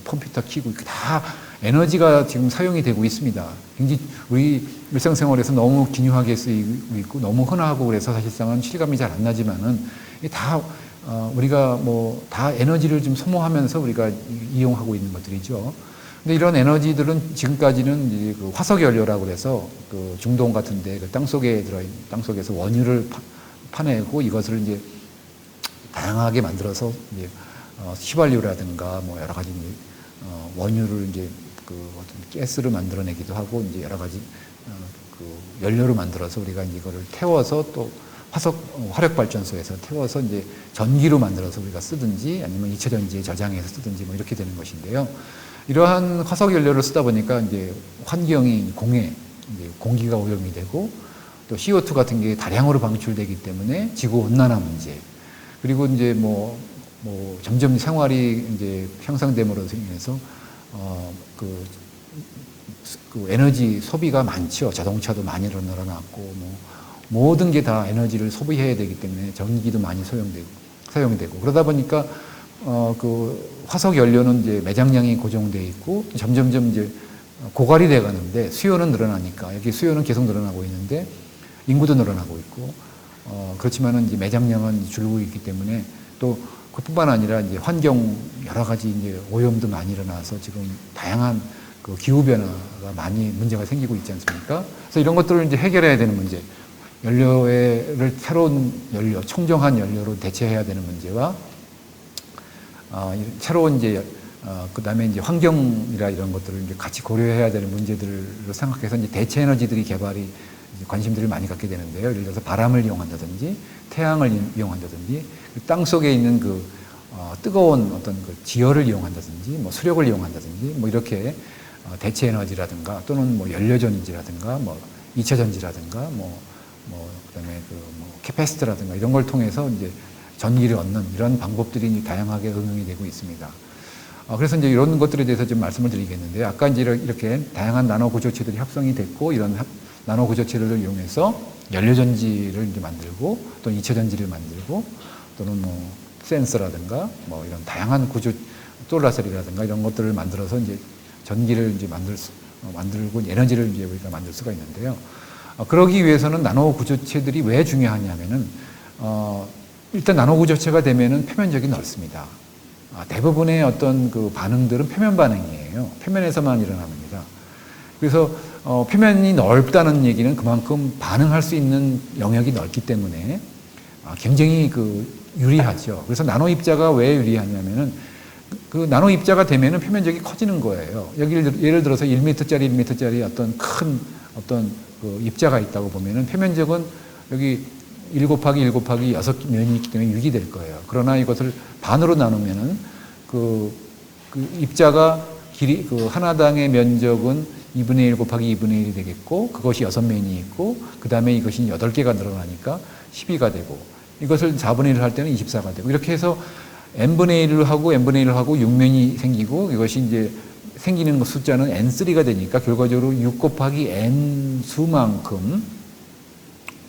컴퓨터 켜고 있고, 다 에너지가 지금 사용이 되고 있습니다. 굉장히 우리 일상생활에서 너무 기묘하게 쓰이고 있고, 너무 흔하고 그래서 사실상은 실감이 잘 안 나지만은, 다, 우리가 뭐 다 에너지를 좀 소모하면서 우리가 이용하고 있는 것들이죠. 근데 이런 에너지들은 지금까지는 이제 그 화석 연료라고 그래서 그 중동 같은데 그 땅속에서 원유를 파내고 이것을 이제 다양하게 만들어서 이제 휘발유라든가 뭐 여러 가지 이제 원유를 이제 그 어떤 가스를 만들어내기도 하고 이제 여러 가지 그 연료를 만들어서 우리가 이제 이거를 태워서 또 화력 발전소에서 태워서 이제 전기로 만들어서 우리가 쓰든지 아니면 2차 전지에 저장해서 쓰든지 뭐 이렇게 되는 것인데요. 이러한 화석 연료를 쓰다 보니까 이제 환경이 이제 공기가 오염이 되고 또 CO2 같은 게 다량으로 방출되기 때문에 지구 온난화 문제 그리고 이제 뭐 점점 생활이 이제 향상됨으로 인해서 그 에너지 소비가 많죠. 자동차도 많이 늘어났고 뭐 모든 게 다 에너지를 소비해야 되기 때문에 전기도 많이 사용되고 그러다 보니까 그 화석 연료는 이제 매장량이 고정돼 있고 점점점 이제 고갈이 돼 가는데 수요는 늘어나니까 여기 수요는 계속 늘어나고 있는데 인구도 늘어나고 있고 그렇지만은 이제 매장량은 줄고 있기 때문에 또 그뿐만 아니라 이제 환경 여러 가지 이제 오염도 많이 일어나서 지금 다양한 그 기후 변화가 많이 문제가 생기고 있지 않습니까? 그래서 이런 것들을 이제 해결해야 되는 문제, 연료를 새로운 연료, 청정한 연료로 대체해야 되는 문제와 새로운 이제 그다음에 이제 환경이라 이런 것들을 이제 같이 고려해야 되는 문제들로 생각해서 이제 대체 에너지들이 개발이 이제 관심들을 많이 갖게 되는데요. 예를 들어서 바람을 이용한다든지 태양을 이용한다든지 땅 속에 있는 그 뜨거운 어떤 그 지열을 이용한다든지 뭐 수력을 이용한다든지 뭐 이렇게 대체 에너지라든가 또는 뭐 연료전지라든가 뭐 2차 전지라든가 그다음에 그 뭐 캐패시터라든가 이런 걸 통해서 이제 전기를 얻는 이런 방법들이 다양하게 응용이 되고 있습니다. 그래서 이제 이런 것들에 대해서 좀 말씀을 드리겠는데요. 아까 이제 이렇게 다양한 나노 구조체들이 합성이 됐고 이런 나노 구조체들을 이용해서 연료전지를 이제 만들고 또 2차 전지를 만들고 또는 뭐 센서라든가 뭐 이런 다양한 구조 솔라셀이라든가 이런 것들을 만들어서 이제 전기를 이제 만들고 에너지를 이제 우리가 만들 수가 있는데요. 그러기 위해서는 나노 구조체들이 왜 중요하냐면은 일단 나노 구조체가 되면은 표면적이 넓습니다. 대부분의 어떤 그 반응들은 표면 반응이에요. 표면에서만 일어납니다. 그래서 표면이 넓다는 얘기는 그만큼 반응할 수 있는 영역이 넓기 때문에 굉장히 그 유리하죠. 그래서 나노 입자가 왜 유리하냐면은 그 나노 입자가 되면은 표면적이 커지는 거예요. 예를 들어서 1m짜리 어떤 큰 그 입자가 있다고 보면은 표면적은 여기 1 곱하기 1 곱하기 6면이 있기 때문에 6이 될 거예요. 그러나 이것을 반으로 나누면은 그 입자가 그 하나당의 면적은 2분의 1 곱하기 2분의 1이 되겠고 그것이 6면이 있고 그 다음에 이것이 8개가 늘어나니까 12가 되고 이것을 4분의 1을 할 때는 24가 되고 이렇게 해서 n분의 1을 하고 n분의 1을 하고 6면이 생기고 이것이 이제 생기는 숫자는 n3가 되니까 결과적으로 6 곱하기 n 수만큼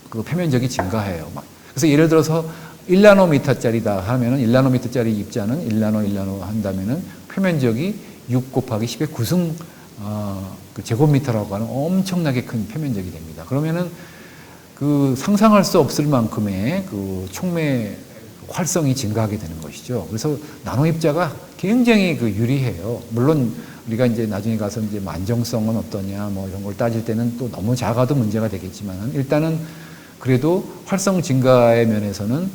그 표면적이 증가해요. 그래서 예를 들어서 1나노미터짜리다 하면은 1나노미터짜리 입자는 1나노 한다면은 표면적이 6 곱하기 10의 9승 그 제곱미터라고 하는 엄청나게 큰 표면적이 됩니다. 그러면은 그 상상할 수 없을 만큼의 그 촉매 활성이 증가하게 되는 것이죠. 그래서 나노 입자가 굉장히 그 유리해요. 물론 우리가 이제 나중에 가서 이제 안정성은 어떠냐 뭐 이런 걸 따질 때는 또 너무 작아도 문제가 되겠지만 일단은 그래도 활성 증가의 면에서는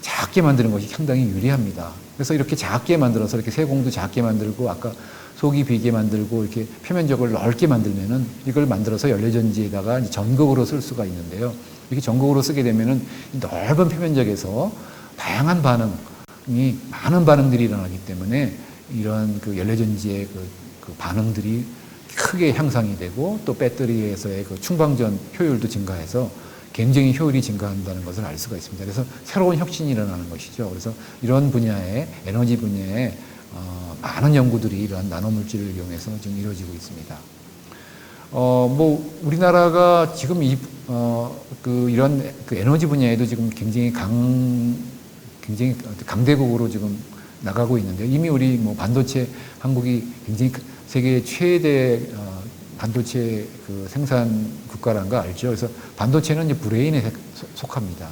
작게 만드는 것이 상당히 유리합니다. 그래서 이렇게 작게 만들어서 이렇게 세공도 작게 만들고 아까 속이 비게 만들고 이렇게 표면적을 넓게 만들면은 이걸 만들어서 연료전지에다가 전극으로 쓸 수가 있는데요. 이렇게 전극으로 쓰게 되면은 넓은 표면적에서 다양한 반응이 많은 반응들이 일어나기 때문에 이런 그 연료전지의 그 반응들이 크게 향상이 되고 또 배터리에서의 그 충방전 효율도 증가해서 굉장히 효율이 증가한다는 것을 알 수가 있습니다. 그래서 새로운 혁신이 일어나는 것이죠. 그래서 이런 분야에 에너지 분야에 많은 연구들이 이러한 나노물질을 이용해서 지금 이루어지고 있습니다. 뭐 우리나라가 지금 이런 그 에너지 분야에도 지금 굉장히 강대국으로 지금 나가고 있는데요. 이미 우리 뭐 반도체 한국이 굉장히 세계 최대 반도체 그 생산 국가라는 거 알죠? 그래서 반도체는 이제 브레인에 속합니다.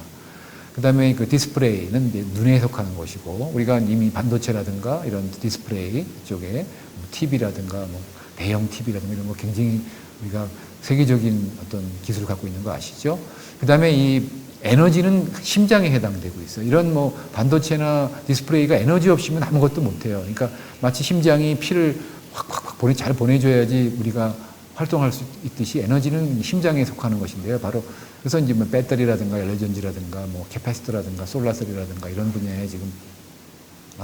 그 다음에 그 디스플레이는 이제 눈에 속하는 것이고, 우리가 이미 반도체라든가 이런 디스플레이 쪽에 TV라든가 뭐 대형 TV라든가 이런 거 굉장히 우리가 세계적인 어떤 기술을 갖고 있는 거 아시죠? 그 다음에 이 에너지는 심장에 해당되고 있어요. 이런 뭐 반도체나 디스플레이가 에너지 없이면 아무것도 못해요. 그러니까 마치 심장이 피를 확 잘 보내줘야지 우리가 활동할 수 있듯이 에너지는 심장에 속하는 것인데요. 바로 그래서 이제 뭐 배터리라든가 연료전지라든가 뭐 캐패시터라든가 솔라셀이라든가 이런 분야에 지금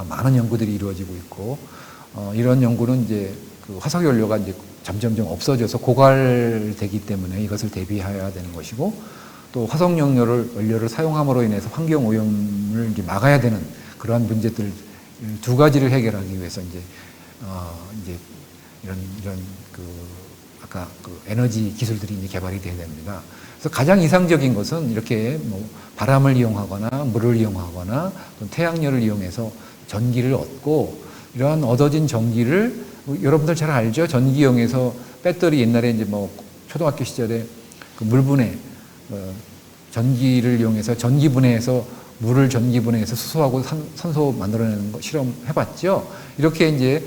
많은 연구들이 이루어지고 있고, 이런 연구는 이제 그 화석 연료가 이제 점점점 없어져서 고갈되기 때문에 이것을 대비해야 되는 것이고, 또 화석 연료를 사용함으로 인해서 환경 오염을 이제 막아야 되는 그러한 문제들 두 가지를 해결하기 위해서 이제 이런 그 아까 그 에너지 기술들이 이제 개발이 돼야 됩니다. 그래서 가장 이상적인 것은 이렇게 뭐 바람을 이용하거나 물을 이용하거나 태양열을 이용해서 전기를 얻고, 이러한 얻어진 전기를 여러분들 잘 알죠? 전기용에서 배터리 옛날에 이제 뭐 초등학교 시절에 그 물분해 전기를 이용해서 전기분해해서 물을 전기분해해서 수소하고 산소 만들어내는 거 실험 해봤죠. 이렇게 이제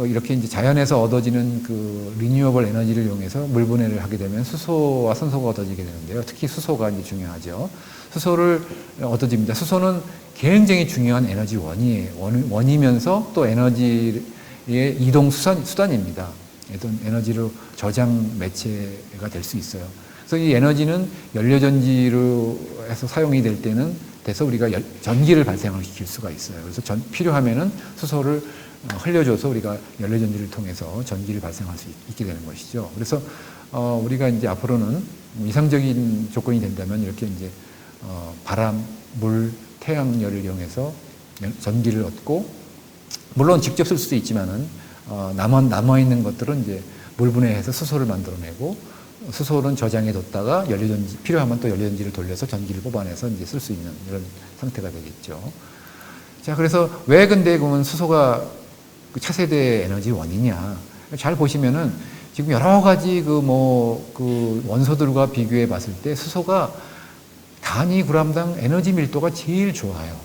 이렇게 이제 자연에서 얻어지는 그 리뉴어블 에너지를 이용해서 물 분해를 하게 되면 수소와 산소가 얻어지게 되는데요. 특히 수소가 이제 중요하죠. 수소를 얻어집니다. 수소는 굉장히 중요한 에너지 원이면서 또 에너지의 이동 수단입니다. 어떤 에너지로 저장 매체가 될 수 있어요. 그래서 이 에너지는 연료전지로 해서 사용이 될 때는 돼서 우리가 전기를 발생을 시킬 수가 있어요. 그래서 필요하면은 수소를 흘려줘서 우리가 연료전지를 통해서 전기를 발생할 수 있게 되는 것이죠. 그래서 우리가 이제 앞으로는 이상적인 조건이 된다면 이렇게 이제 바람, 물, 태양열을 이용해서 전기를 얻고, 물론 직접 쓸 수도 있지만은 남아 있는 것들은 이제 물 분해해서 수소를 만들어내고, 수소는 저장해 뒀다가 연료전지 필요하면 또 연료전지를 돌려서 전기를 뽑아내서 이제 쓸 수 있는 이런 상태가 되겠죠. 자, 그래서 왜 근데 그러면 수소가 그 차세대 에너지 원이냐? 잘 보시면은 지금 여러 가지 그 원소들과 비교해 봤을 때 수소가 단위 그램당 에너지 밀도가 제일 좋아요.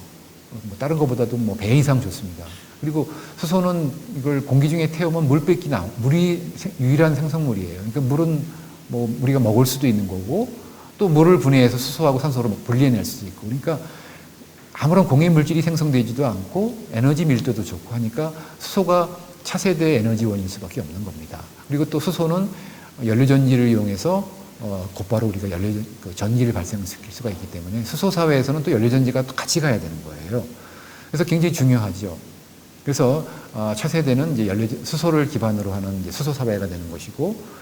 뭐 다른 것보다도 뭐 배 이상 좋습니다. 그리고 수소는 이걸 공기 중에 태우면 물이 유일한 생성물이에요. 그러니까 물은 뭐 우리가 먹을 수도 있는 거고, 또 물을 분해해서 수소하고 산소로 분리해낼 수도 있고, 그러니까 아무런 공해 물질이 생성되지도 않고 에너지 밀도도 좋고 하니까 수소가 차세대 에너지원일 수밖에 없는 겁니다. 그리고 또 수소는 연료전지를 이용해서 곧바로 우리가 전기를 발생시킬 수가 있기 때문에 수소 사회에서는 또 연료전지가 또 같이 가야 되는 거예요. 그래서 굉장히 중요하죠. 그래서 차세대는 이제 수소를 기반으로 하는 이제 수소 사회가 되는 것이고,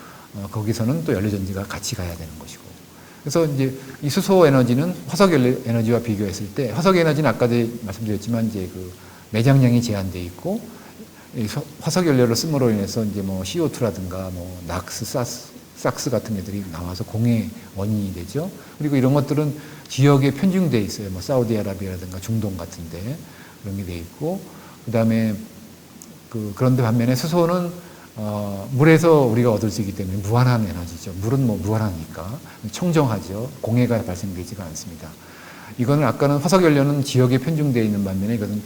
거기서는 또 연료전지가 같이 가야 되는 것이고. 그래서 이제 이 수소 에너지는 화석 에너지와 비교했을 때, 화석 에너지는 아까도 말씀드렸지만 이제 그 매장량이 제한되어 있고, 화석 연료를 씀으로 인해서 이제 뭐 CO2라든가 뭐 낙스, 삭스 같은 애들이 나와서 공해 원인이 되죠. 그리고 이런 것들은 지역에 편중되어 있어요. 뭐 사우디아라비아라든가 중동 같은데 그런 게 돼 있고, 그다음에 그런데 반면에 수소는 물에서 우리가 얻을 수 있기 때문에 무한한 에너지죠. 물은 뭐 무한하니까 청정하죠. 공해가 발생되지가 않습니다. 이거는 아까는 화석 연료는 지역에 편중되어 있는 반면에 이것은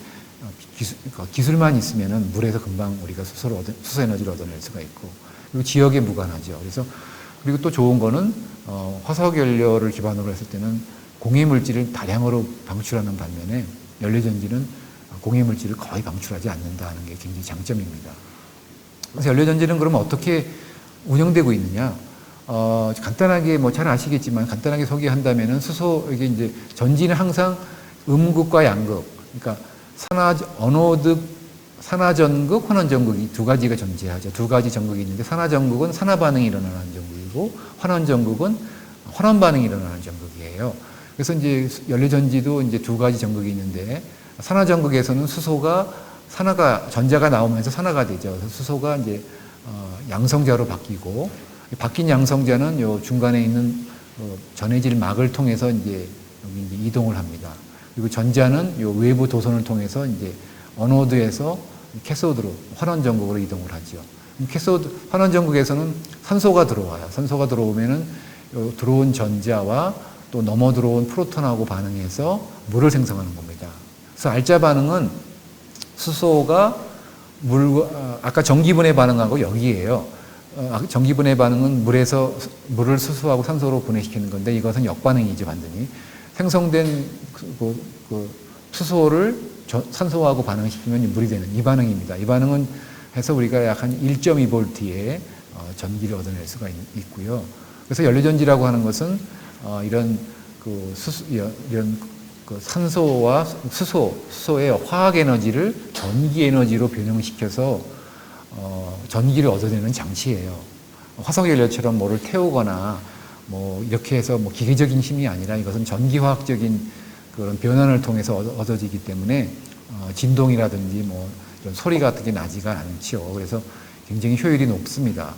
기술만 있으면은 물에서 금방 우리가 수소 에너지를 얻어낼 수가 있고, 그리고 지역에 무관하죠. 그래서 그리고 또 좋은 거는 화석 연료를 기반으로 했을 때는 공해 물질을 다량으로 방출하는 반면에 연료전지는 공해 물질을 거의 방출하지 않는다는 게 굉장히 장점입니다. 그래서 연료전지는 그러면 어떻게 운영되고 있느냐? 간단하게 뭐 잘 아시겠지만 간단하게 소개한다면은 이게 이제 전지는 항상 음극과 양극, 그러니까 산화전극, 환원전극이 두 가지가 존재하죠. 두 가지 전극이 있는데 산화전극은 산화 반응이 일어나는 전극이고 환원전극은 환원 반응이 일어나는 전극이에요. 그래서 이제 연료전지도 이제 두 가지 전극이 있는데 산화전극에서는 전자가 나오면서 산화가 되죠. 그래서 수소가 이제 양성자로 바뀌고, 바뀐 양성자는 요 중간에 있는 전해질 막을 통해서 이제 여기 이제 이동을 합니다. 그리고 전자는 요 외부 도선을 통해서 이제 어노드에서 캐소드로 환원전극으로 이동을 하죠. 환원전극에서는 산소가 들어와요. 산소가 들어오면은 요 들어온 전자와 또 넘어 들어온 프로톤하고 반응해서 물을 생성하는 겁니다. 그래서 알자 반응은 수소가 아까 전기분해 반응하고 여기에요. 전기분해 반응은 물을 수소하고 산소로 분해시키는 건데, 이것은 역반응이죠, 완전히. 생성된 수소를 산소하고 반응시키면 물이 되는 이 반응입니다. 이 반응은 해서 우리가 약 한 1.2V의 전기를 얻어낼 수가 있고요. 그래서 연료전지라고 하는 것은 이런 산소와 수소의 화학 에너지를 전기 에너지로 변형시켜서 전기를 얻어내는 장치예요. 화석 연료처럼 뭐를 태우거나 뭐 이렇게 해서 뭐 기계적인 힘이 아니라 이것은 전기화학적인 그런 변환을 통해서 얻어지기 때문에 진동이라든지 뭐 이런 소리 같은 게 나지가 않지요. 그래서 굉장히 효율이 높습니다.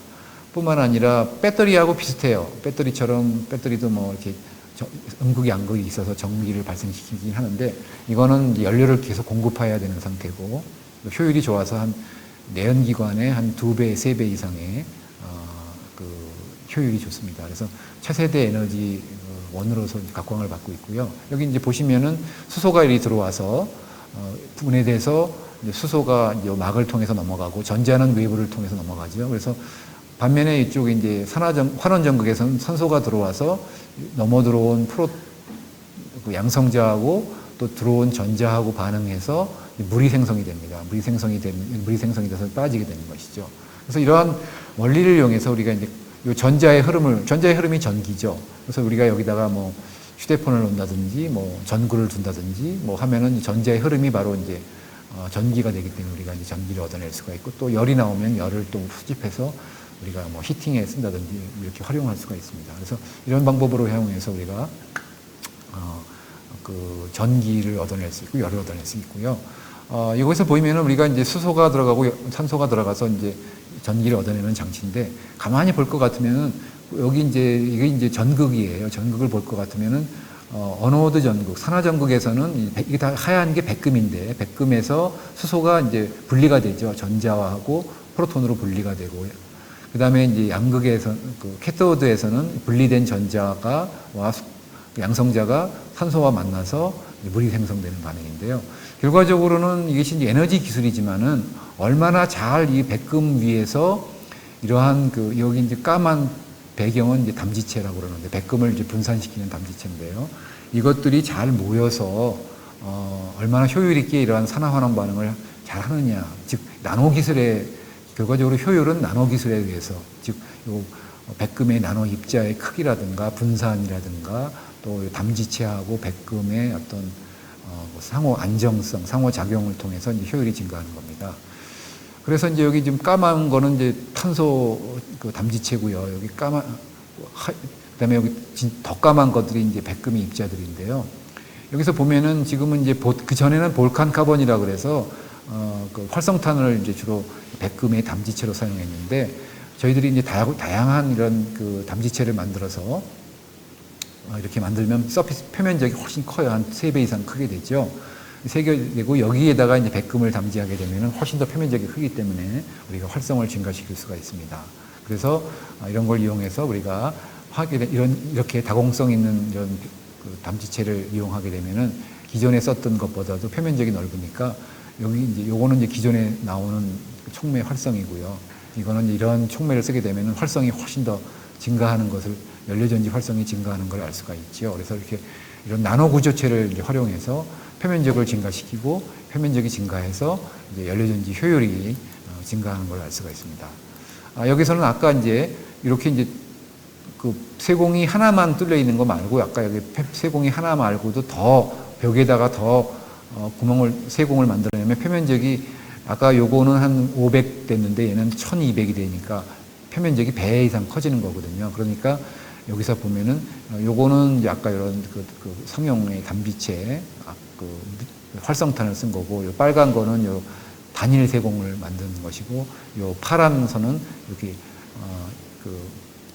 뿐만 아니라 배터리하고 비슷해요. 배터리도 뭐 이렇게 음극, 양극이 있어서 전기를 발생시키긴 하는데, 이거는 연료를 계속 공급해야 되는 상태고, 효율이 좋아서 한 내연기관의 한 2배, 3배 이상의 효율이 좋습니다. 그래서 차세대 에너지 원으로서 각광을 받고 있고요. 여기 이제 보시면은 수소가 이리 들어와서 분해돼서 이제 수소가 이제 막을 통해서 넘어가고 전자는 외부를 통해서 넘어가죠. 그래서 반면에 이쪽 이제 환원 전극에서는 산소가 들어와서 넘어 들어온 그 양성자하고 또 들어온 전자하고 반응해서 물이 생성이 됩니다. 물이 생성이 돼서 빠지게 되는 것이죠. 그래서 이러한 원리를 이용해서 우리가 이제 이 전자의 흐름이 전기죠. 그래서 우리가 여기다가 뭐 휴대폰을 놓는다든지 뭐 전구를 둔다든지 뭐 하면은 전자의 흐름이 바로 이제 전기가 되기 때문에 우리가 이제 전기를 얻어낼 수가 있고, 또 열이 나오면 열을 또 수집해서 우리가 뭐 히팅에 쓴다든지 이렇게 활용할 수가 있습니다. 그래서 이런 방법으로 사용해서 우리가 그 전기를 얻어낼 수 있고 열을 얻어낼 수 있고요. 여기서 보이면은 우리가 이제 수소가 들어가고 산소가 들어가서 이제 전기를 얻어내는 장치인데, 가만히 볼 것 같으면은 이게 이제 전극이에요. 전극을 볼 것 같으면은 어노드 전극, 산화 전극에서는 이게 다 하얀 게 백금인데, 백금에서 수소가 이제 분리가 되죠. 전자하고 프로톤으로 분리가 되고, 그 다음에 이제 양극에서 그 캐토드에서는 분리된 전자와 양성자가 산소와 만나서 물이 생성되는 반응인데요. 결과적으로는 이것이 이제 에너지 기술이지만은 얼마나 잘 이 백금 위에서 이러한 여기 이제 까만 배경은 이제 담지체라고 그러는데, 백금을 이제 분산시키는 담지체인데요. 이것들이 잘 모여서 얼마나 효율 있게 이러한 산화환원 반응을 잘 하느냐. 즉 결과적으로 효율은 나노 기술에 의해서, 즉 요 백금의 나노 입자의 크기라든가 분산이라든가 또 담지체하고 백금의 어떤 상호 안정성, 상호 작용을 통해서 이제 효율이 증가하는 겁니다. 그래서 이제 여기 지금 까만 거는 이제 탄소 그 담지체고요. 여기 그다음에 여기 더 까만 것들이 이제 백금의 입자들인데요. 여기서 보면은 지금은 이제 그 전에는 볼칸 카본이라 그래서 그 활성탄을 이제 주로 백금의 담지체로 사용했는데, 저희들이 이제 다양한 이런 그 담지체를 만들어서 이렇게 만들면 서피스 표면적이 훨씬 커요. 한 3배 이상 크게 되죠. 되고 여기에다가 이제 백금을 담지하게 되면 훨씬 더 표면적이 크기 때문에 우리가 활성을 증가시킬 수가 있습니다. 그래서 이런 걸 이용해서 우리가 이렇게 다공성 있는 이런 그 담지체를 이용하게 되면은 기존에 썼던 것보다도 표면적이 넓으니까, 여기 이제 요거는 이제 기존에 나오는 촉매 활성이고요. 이거는 이제 이런 촉매를 쓰게 되면은 활성이 훨씬 더 증가하는 것을, 연료전지 활성이 증가하는 걸 알 수가 있죠. 그래서 이렇게 이런 나노 구조체를 이제 활용해서 표면적을 증가시키고, 표면적이 증가해서 이제 연료전지 효율이 증가하는 걸 알 수가 있습니다. 여기서는 아까 이제 이렇게 이제 그 세공이 하나만 뚫려 있는 거 말고, 아까 여기 세공이 하나 말고도 더 벽에다가 더 세공을 만들어내면 표면적이, 아까 요거는 한 500 됐는데 얘는 1200이 되니까 표면적이 배 이상 커지는 거거든요. 그러니까 여기서 보면은 요거는 이제 아까 이런 그 성형의 담비체 활성탄을 쓴 거고, 요 빨간 거는 요 단일 세공을 만드는 것이고, 요 파란 선은 이렇게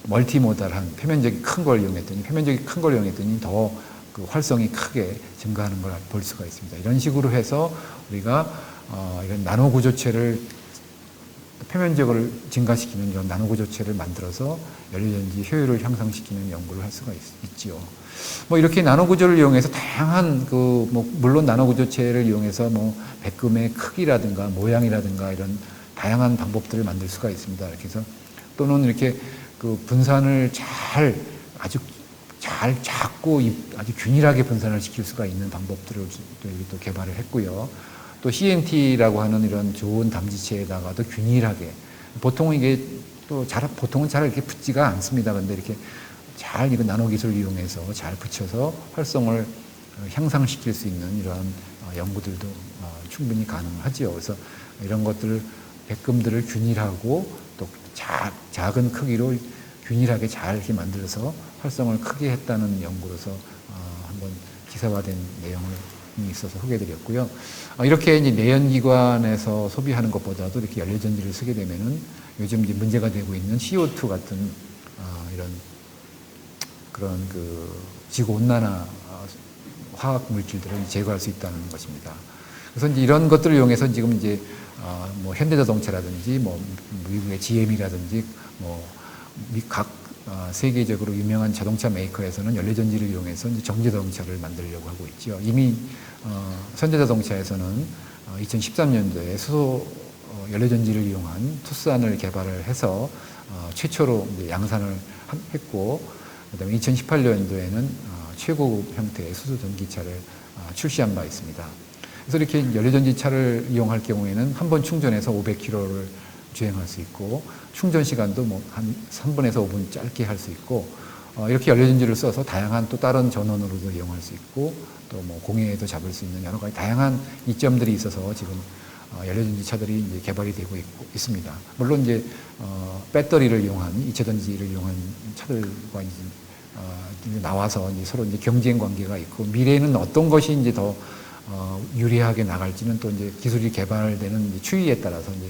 멀티모달한 표면적이 큰 걸 이용했더니 더 그 활성이 크게 증가하는 걸 볼 수가 있습니다. 이런 식으로 해서 우리가 이런 나노 구조체를, 표면적을 증가시키는 이런 나노 구조체를 만들어서 연료전지 효율을 향상시키는 연구를 할 수가 있지요. 뭐 이렇게 나노 구조를 이용해서 다양한 물론 나노 구조체를 이용해서 백금의 크기라든가 모양이라든가 이런 다양한 방법들을 만들 수가 있습니다. 이렇게 해서 또는 이렇게 그 분산을 아주 잘 작고 아주 균일하게 분산을 시킬 수가 있는 방법들을 또 개발을 했고요. 또 CNT라고 하는 이런 좋은 담지체에다가도 균일하게, 보통은 잘 이렇게 붙지가 않습니다. 근데 이렇게 잘 이거 나노 기술을 이용해서 잘 붙여서 활성을 향상시킬 수 있는 이러한 연구들도 충분히 가능하지요. 그래서 이런 것들을, 백금들을 균일하고 또 작은 크기로 균일하게 잘 이렇게 만들어서 활성을 크게 했다는 연구로서 한번 기사화된 내용을 있어서 소개해드렸고요. 이렇게 이제 내연기관에서 소비하는 것보다도 이렇게 연료전지를 쓰게 되면은 요즘 이제 문제가 되고 있는 CO2 같은 이런 그런 그 지구 온난화 화학 물질들을 제거할 수 있다는 것입니다. 그래서 이제 이런 것들을 이용해서 지금 이제 현대자동차라든지 미국의 GM이라든지 각 세계적으로 유명한 자동차 메이커에서는 연료전지를 이용해서 이제 정제자동차를 만들려고 하고 있죠. 이미 현대자동차에서는 2013년도에 수소 연료전지를 이용한 투싼을 개발을 해서 최초로 이제 양산을 했고, 그다음에 2018년도에는 최고급 형태의 수소 전기차를 출시한 바 있습니다. 그래서 이렇게 연료전지 차를 이용할 경우에는 한 번 충전해서 500km를 주행할 수 있고, 충전 시간도 뭐 한 3분에서 5분 짧게 할 수 있고, 이렇게 연료전지를 써서 다양한 또 다른 전원으로도 이용할 수 있고, 또 뭐 공해에도 잡을 수 있는 여러 가지 다양한 이점들이 있어서 지금 연료전지 차들이 이제 개발이 되고 있습니다. 물론 이제 배터리를 이용한 이체전지를 이용한 차들과 이제 나와서 이제 서로 이제 경쟁 관계가 있고, 미래에는 어떤 것이 이제 더 유리하게 나갈지는 또 이제 기술이 개발되는 이제 추이에 따라서 이제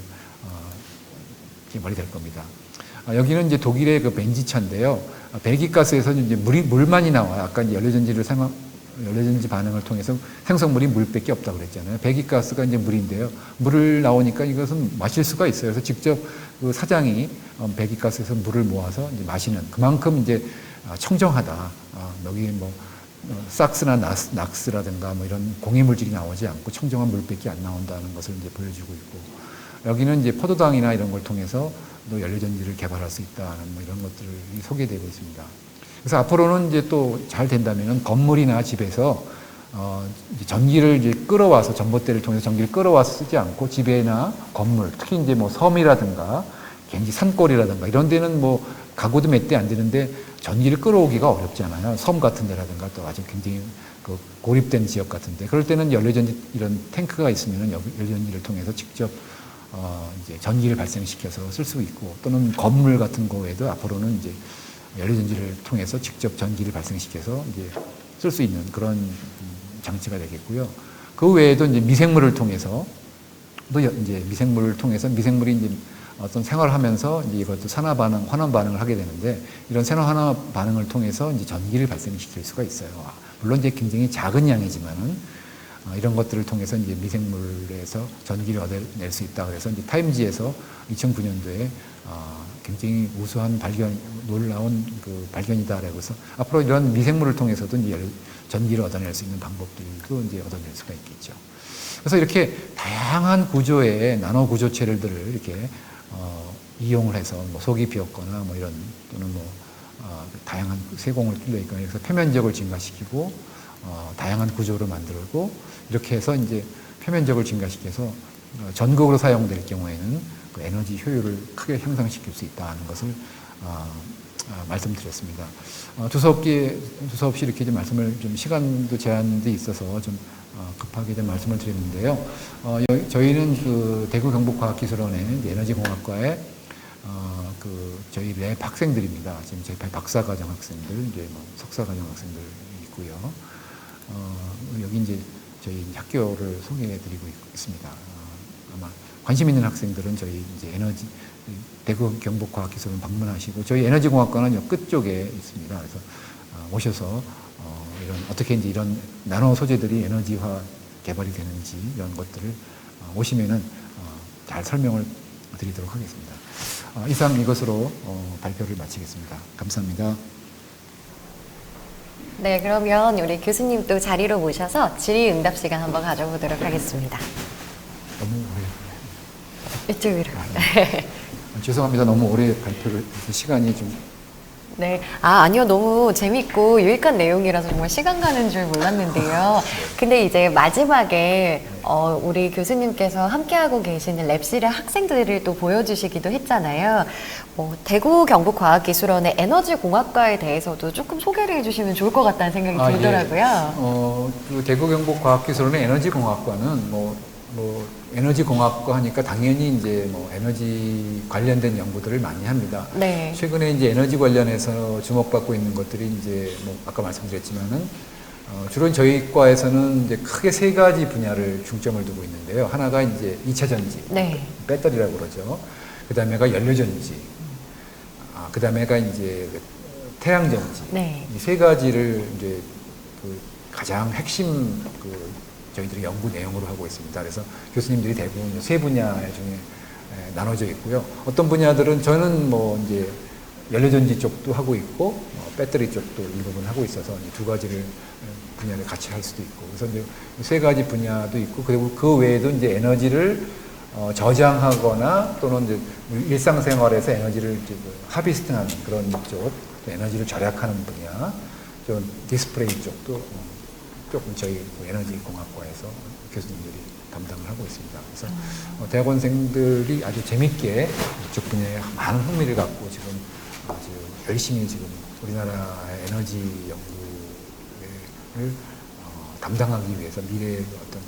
개발이 될 겁니다. 여기는 이제 독일의 그 벤지차인데요. 배기가스에서 이제 물만이 나와요. 아까 이제 연료전지 반응을 통해서 생성물이 물밖에 없다고 그랬잖아요. 배기가스가 이제 물인데요. 물을 나오니까 이것은 마실 수가 있어요. 그래서 직접 그 사장이 배기가스에서 물을 모아서 이제 마시는, 그만큼 이제 청정하다. 여기 뭐 삭스나 낙스라든가 뭐 이런 공해물질이 나오지 않고 청정한 물밖에 안 나온다는 것을 이제 보여주고 있고, 여기는 이제 포도당이나 이런 걸 통해서 또 연료전지를 개발할 수 있다는 뭐 이런 것들이 소개되고 있습니다. 그래서 앞으로는 이제 또 잘 된다면은 건물이나 집에서 이제 전기를 이제 끌어와서 전봇대를 통해서 전기를 끌어와서 쓰지 않고 집에나 건물, 특히 이제 뭐 섬이라든가 굉장히 산골이라든가 이런 데는 뭐 가구도 몇 대 안 되는데 전기를 끌어오기가 어렵잖아요. 섬 같은 데라든가 또 아주 굉장히 그 고립된 지역 같은데, 그럴 때는 연료전지 이런 탱크가 있으면은 연료전지를 통해서 직접 이제 전기를 발생시켜서 쓸 수 있고, 또는 건물 같은 거에도 앞으로는 이제 연료전지를 통해서 직접 전기를 발생시켜서 이제 쓸 수 있는 그런 장치가 되겠고요. 그 외에도 이제 미생물을 통해서 또 이제 미생물이 이제 어떤 생활을 하면서 이제 이것도 환원 반응을 하게 되는데, 이런 산화 반응을 통해서 이제 전기를 발생시킬 수가 있어요. 물론 이제 굉장히 작은 양이지만은 이런 것들을 통해서 이제 미생물에서 전기를 얻어낼 수 있다. 그래서 이제 타임지에서 2009년도에 굉장히 우수한 놀라운 그 발견이다라고 해서 앞으로 이런 미생물을 통해서도 이제 전기를 얻어낼 수 있는 방법들도 이제 얻어낼 수가 있겠죠. 그래서 이렇게 다양한 구조의 나노 구조체들을 이렇게 이용을 해서 뭐 속이 비었거나 뭐 이런, 또는 뭐 다양한 세공을 뚫려 있거나, 그래서 표면적을 증가시키고 다양한 구조로 만들고, 이렇게 해서 이제 표면적을 증가시켜서 전극으로 사용될 경우에는 그 에너지 효율을 크게 향상시킬 수 있다는 것을 말씀드렸습니다. 두서없이 이렇게 좀 말씀을, 좀 시간도 제한도 있어서 좀 급하게 좀 말씀을 드렸는데요. 저희는 그 대구 경북과학기술원의 에너지공학과에 저희 랩 학생들입니다. 지금 저희 박사과정 학생들, 이제 뭐 석사과정 학생들 있고요. 여기 이제 저희 학교를 소개해드리고 있습니다. 아마 관심 있는 학생들은 저희 이제 대구 경북과학기술원 방문하시고, 저희 에너지공학과는 끝쪽에 있습니다. 그래서 오셔서 어떻게 이제 이런 나노 소재들이 에너지화 개발이 되는지 이런 것들을 오시면은 잘 설명을 드리도록 하겠습니다. 이상 이것으로 발표를 마치겠습니다. 감사합니다. 네, 그러면 우리 교수님 또 자리로 모셔서 질의응답 시간 한번 가져보도록 하겠습니다. 너무 오래. 이쪽으로. 죄송합니다. 너무 오래 발표를 해서 시간이 좀. 네. 아니요. 너무 재밌고 유익한 내용이라서 정말 시간 가는 줄 몰랐는데요. 근데 이제 마지막에, 우리 교수님께서 함께하고 계시는 랩실의 학생들을 또 보여주시기도 했잖아요. 대구 경북과학기술원의 에너지공학과에 대해서도 조금 소개를 해주시면 좋을 것 같다는 생각이 들더라고요. 예. 그 대구 경북과학기술원의 에너지공학과는 에너지공학과 하니까 당연히 이제 뭐 에너지 관련된 연구들을 많이 합니다. 네. 최근에 이제 에너지 관련해서 주목받고 있는 것들이 이제 뭐 아까 말씀드렸지만은 주로 저희 과에서는 이제 크게 세 가지 분야를 중점을 두고 있는데요. 하나가 이제 2차 전지, 네. 배터리라고 그러죠. 그 다음에가 연료전지, 그 다음에가 이제 태양전지. 네. 이 세 가지를 이제 그 가장 핵심 저희들이 연구 내용으로 하고 있습니다. 그래서 교수님들이 대부분 세 분야 중에 나눠져 있고요. 어떤 분야들은 저는 뭐 이제 연료전지 쪽도 하고 있고 배터리 쪽도 일부분 하고 있어서 이 두 가지를 분야를 같이 할 수도 있고, 그래서 이제 세 가지 분야도 있고, 그리고 그 외에도 이제 에너지를 저장하거나 또는 이제 일상생활에서 에너지를 이제 하비스팅하는 그런 쪽, 에너지를 절약하는 분야, 좀 디스플레이 쪽도 조금 저희 에너지 공학과에서 교수님들이 담당을 하고 있습니다. 그래서 대학원생들이 아주 재밌게 이쪽 분야에 많은 흥미를 갖고 지금 아주 열심히 지금 우리나라의 에너지 연구를 담당하기 위해서 미래의 어떤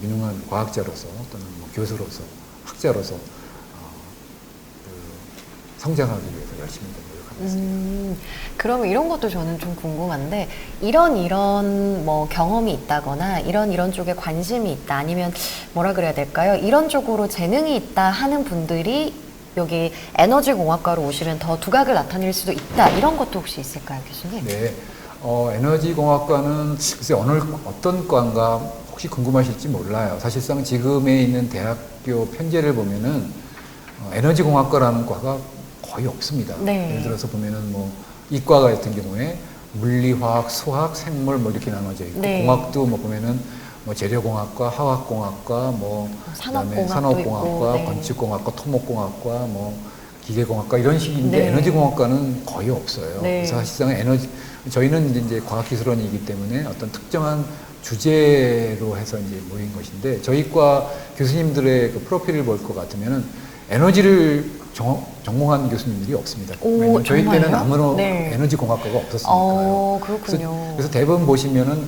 유능한 과학자로서 또는 뭐 교수로서 학자로서 성장하기 위해서 열심히 노력하고 있습니다. 그러면 이런 것도 저는 좀 궁금한데 이런 뭐 경험이 있다거나 이런 쪽에 관심이 있다 아니면 뭐라 그래야 될까요? 이런 쪽으로 재능이 있다 하는 분들이 여기 에너지공학과로 오시면 더 두각을 나타낼 수도 있다 이런 것도 혹시 있을까요, 교수님? 네, 에너지공학과는 글쎄 어떤 과인가 혹시 궁금하실지 몰라요. 사실상 지금에 있는 대학교 편제를 보면은 에너지공학과라는 과가 거의 없습니다. 네. 예를 들어서 보면은 뭐 이과 같은 경우에 물리화학, 수학, 생물 뭐 이렇게 나눠져 있고 네. 공학도 뭐 보면은 뭐 재료공학과, 화학공학과, 뭐 그다음에 산업공학과, 네. 건축공학과, 토목공학과, 뭐 기계공학과 이런 식인데 네. 에너지공학과는 거의 없어요. 네. 그래서 사실상 저희는 이제 과학기술원이기 때문에 어떤 특정한 주제로 해서 이제 모인 것인데 저희과 교수님들의 그 프로필을 볼 것 같으면은 에너지를 전공한 교수님들이 없습니다. 오, 왜냐면 저희 때는 정말요? 아무런 네. 에너지 공학과가 없었으니까요. 그렇군요. 그래서 대부분 보시면은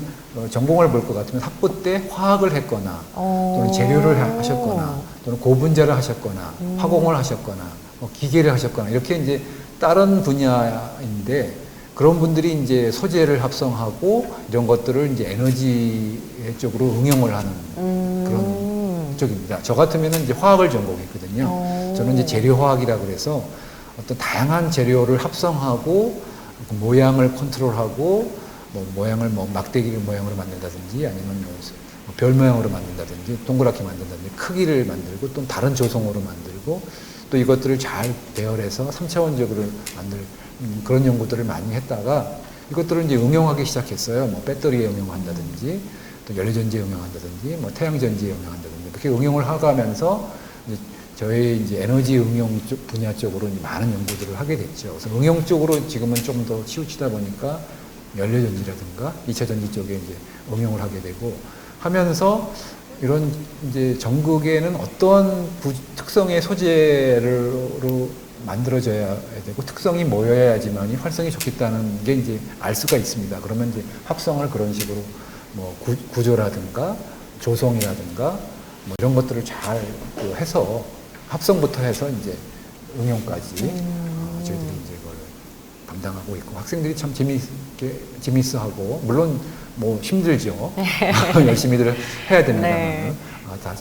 전공을 볼 것 같으면 학부 때 화학을 했거나 또는 재료를 하셨거나 또는 고분자를 하셨거나 화공을 하셨거나 뭐 기계를 하셨거나 이렇게 이제 다른 분야인데 그런 분들이 이제 소재를 합성하고 이런 것들을 이제 에너지 쪽으로 응용을 하는 그런 쪽입니다. 저 같으면은 이제 화학을 전공했거든요. 저는 이제 재료화학이라고 그래서 어떤 다양한 재료를 합성하고 그 모양을 컨트롤하고 뭐 모양을 뭐 막대기 모양으로 만든다든지 아니면 뭐 별 모양으로 만든다든지 동그랗게 만든다든지 크기를 만들고 또 다른 조성으로 만들고 또 이것들을 잘 배열해서 3차원적으로 만들 그런 연구들을 많이 했다가 이것들을 이제 응용하기 시작했어요. 뭐 배터리에 응용한다든지 또 연료전지에 응용한다든지 뭐 태양전지에 응용한다든지 그렇게 응용을 하가면서 이제 저희 이제 에너지 응용 쪽 분야 쪽으로 이제 많은 연구들을 하게 됐죠. 그래서 응용 쪽으로 지금은 좀 더 치우치다 보니까 연료전지라든가 2차 전지 쪽에 이제 응용을 하게 되고 하면서 이런 이제 전극에는 어떤 특성의 소재로 만들어져야 되고 특성이 모여야지만이 활성이 좋겠다는 게 이제 알 수가 있습니다. 그러면 이제 합성을 그런 식으로 뭐 구조라든가 조성이라든가 뭐 이런 것들을 잘 해서 합성부터 해서 이제 응용까지 저희들이 이제 그걸 담당하고 있고 학생들이 참 재밌어하고 물론 뭐 힘들죠. 열심히들 해야 됩니다만 네. 다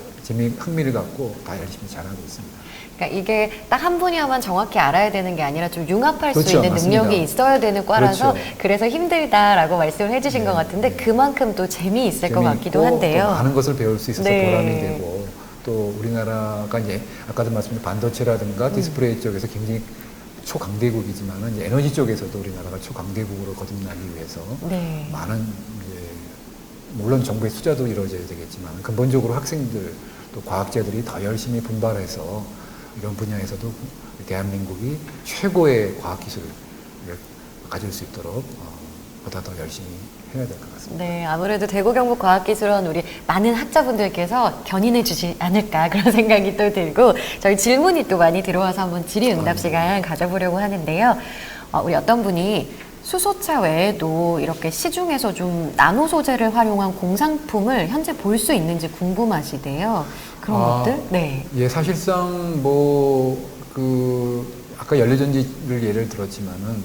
흥미를 갖고 다 열심히 잘하고 있습니다. 그러니까 이게 딱 한 분야만 정확히 알아야 되는 게 아니라 좀 융합할 수 그렇죠, 있는 맞습니다. 능력이 있어야 되는 과라서 그렇죠. 그래서 힘들다라고 말씀을 해주신 네, 것 같은데 네. 그만큼 또 재미있을 것 같기도 재미있고 한데요. 또 많은 것을 배울 수 있어서 네. 보람이 되고 또 우리나라가 이제 아까도 말씀드린 반도체라든가 디스플레이 쪽에서 굉장히 초강대국이지만은 이제 에너지 쪽에서도 우리나라가 초강대국으로 거듭나기 위해서 네. 많은 이제 물론 정부의 투자도 이루어져야 되겠지만 근본적으로 학생들 또 과학자들이 더 열심히 분발해서 이런 분야에서도 대한민국이 최고의 과학기술을 가질 수 있도록 보다 더 열심히 해야 될 것 같습니다. 네, 아무래도 대구경북과학기술원 우리 많은 학자분들께서 견인해 주지 않을까 그런 생각이 또 들고 저희 질문이 또 많이 들어와서 한번 질의응답 시간 가져보려고 하는데요. 우리 어떤 분이 수소차 외에도 이렇게 시중에서 좀 나노 소재를 활용한 공산품을 현재 볼 수 있는지 궁금하시대요. 그런 것들? 네. 예, 사실상 아까 연료전지를 예를 들었지만은